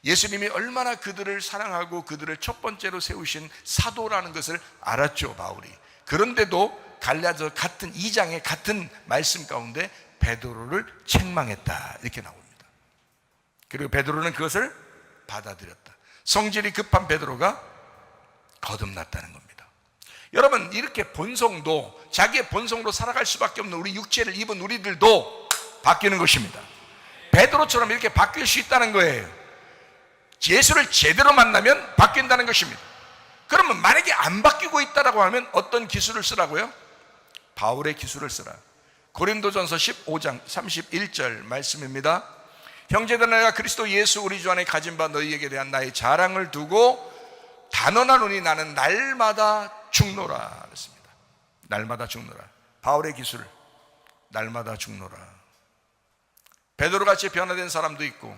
예수님이 얼마나 그들을 사랑하고 그들을 첫 번째로 세우신 사도라는 것을 알았죠, 바울이. 그런데도 갈라디아서 같은 2장의 같은 말씀 가운데 베드로를 책망했다, 이렇게 나옵니다. 그리고 베드로는 그것을 받아들였다. 성질이 급한 베드로가 거듭났다는 겁니다. 여러분, 이렇게 본성도, 자기의 본성으로 살아갈 수밖에 없는 우리 육체를 입은 우리들도 바뀌는 것입니다. 베드로처럼 이렇게 바뀔 수 있다는 거예요. 예수를 제대로 만나면 바뀐다는 것입니다. 그러면 만약에 안 바뀌고 있다라고 하면 어떤 기술을 쓰라고요? 바울의 기술을 쓰라. 고린도전서 15장 31절 말씀입니다. 형제들, 내가 그리스도 예수 우리 주 안에 가진 바 너희에게 대한 나의 자랑을 두고 단언하노니 나는 날마다 죽노라 그랬습니다. 날마다 죽노라. 바울의 기술, 날마다 죽노라. 베드로같이 변화된 사람도 있고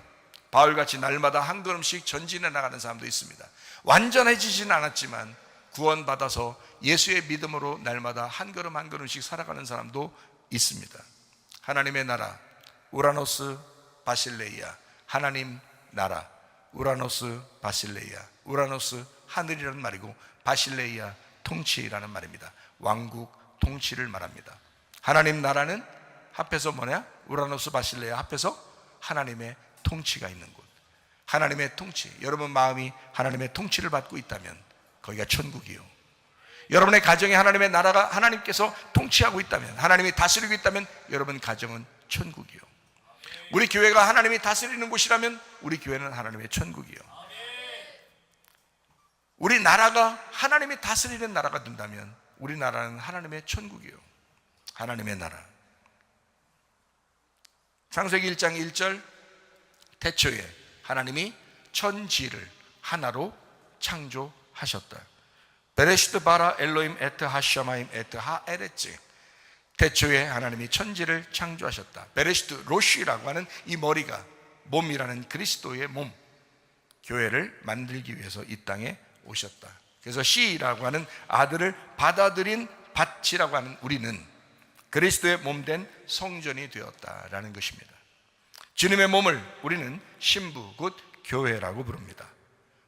바울같이 날마다 한 걸음씩 전진해 나가는 사람도 있습니다. 완전해지진 않았지만 구원받아서 예수의 믿음으로 날마다 한 걸음 한 걸음씩 살아가는 사람도 있습니다. 하나님의 나라, 우라노스 바실레이아, 하나님 나라, 우라노스 바실레이아. 우라노스 하늘이라는 말이고 바실레이아 통치라는 말입니다. 왕국 통치를 말합니다. 하나님 나라는 합해서 뭐냐? 우라노스 바실레이아 합해서 하나님의 통치가 있는 곳. 하나님의 통치. 여러분 마음이 하나님의 통치를 받고 있다면 거기가 천국이요. 여러분의 가정에 하나님의 나라가 하나님께서 통치하고 있다면, 하나님이 다스리고 있다면 여러분 가정은 천국이요. 우리 교회가 하나님이 다스리는 곳이라면 우리 교회는 하나님의 천국이요. 우리 나라가 하나님이 다스리는 나라가 된다면 우리 나라는 하나님의 천국이요. 하나님의 나라. 창세기 1장 1절, 태초에 하나님이 천지를 하나로 창조하셨다. 베레시트 바라 엘로임 에트 하샤마임 에트 하에레츠. 태초에 하나님이 천지를 창조하셨다. 베레시트 로쉬라고 하는 이 머리가 몸이라는 그리스도의 몸, 교회를 만들기 위해서 이 땅에 오셨다. 그래서 시라고 하는 아들을 받아들인 밭이라고 하는 우리는 그리스도의 몸된 성전이 되었다라는 것입니다. 주님의 몸을 우리는 신부 곧 교회라고 부릅니다.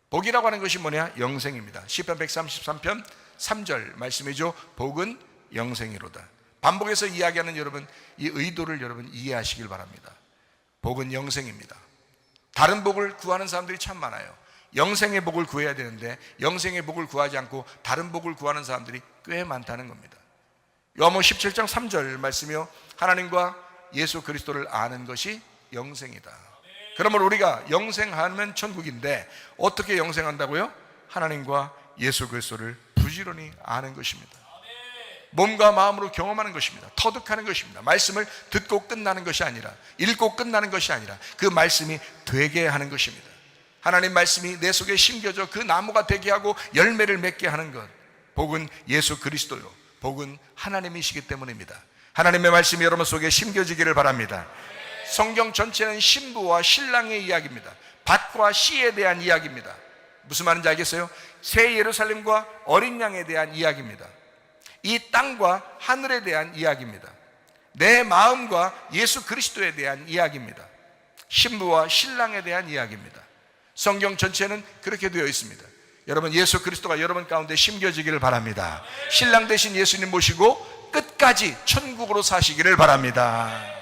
복이라고 하는 것이 뭐냐? 영생입니다. 시편 133편 3절 말씀이죠. 복은 영생이로다. 반복해서 이야기하는 여러분, 이 의도를 여러분 이해하시길 바랍니다. 복은 영생입니다. 다른 복을 구하는 사람들이 참 많아요. 영생의 복을 구해야 되는데 영생의 복을 구하지 않고 다른 복을 구하는 사람들이 꽤 많다는 겁니다. 요한복음 17장 3절 말씀이요, 하나님과 예수 그리스도를 아는 것이 영생이다. 그러므로 우리가 영생하면 천국인데 어떻게 영생한다고요? 하나님과 예수 그리스도를 부지런히 아는 것입니다. 몸과 마음으로 경험하는 것입니다. 터득하는 것입니다. 말씀을 듣고 끝나는 것이 아니라, 읽고 끝나는 것이 아니라 그 말씀이 되게 하는 것입니다. 하나님 말씀이 내 속에 심겨져 그 나무가 되게 하고 열매를 맺게 하는 것, 복은 예수 그리스도요, 복은 하나님이시기 때문입니다. 하나님의 말씀이 여러분 속에 심겨지기를 바랍니다. 성경 전체는 신부와 신랑의 이야기입니다. 밭과 씨에 대한 이야기입니다. 무슨 말인지 알겠어요? 새 예루살렘과 어린 양에 대한 이야기입니다. 이 땅과 하늘에 대한 이야기입니다. 내 마음과 예수 그리스도에 대한 이야기입니다. 신부와 신랑에 대한 이야기입니다. 성경 전체는 그렇게 되어 있습니다. 여러분, 예수 그리스도가 여러분 가운데 심겨지기를 바랍니다. 신랑 되신 예수님 모시고 끝까지 천국으로 사시기를 바랍니다.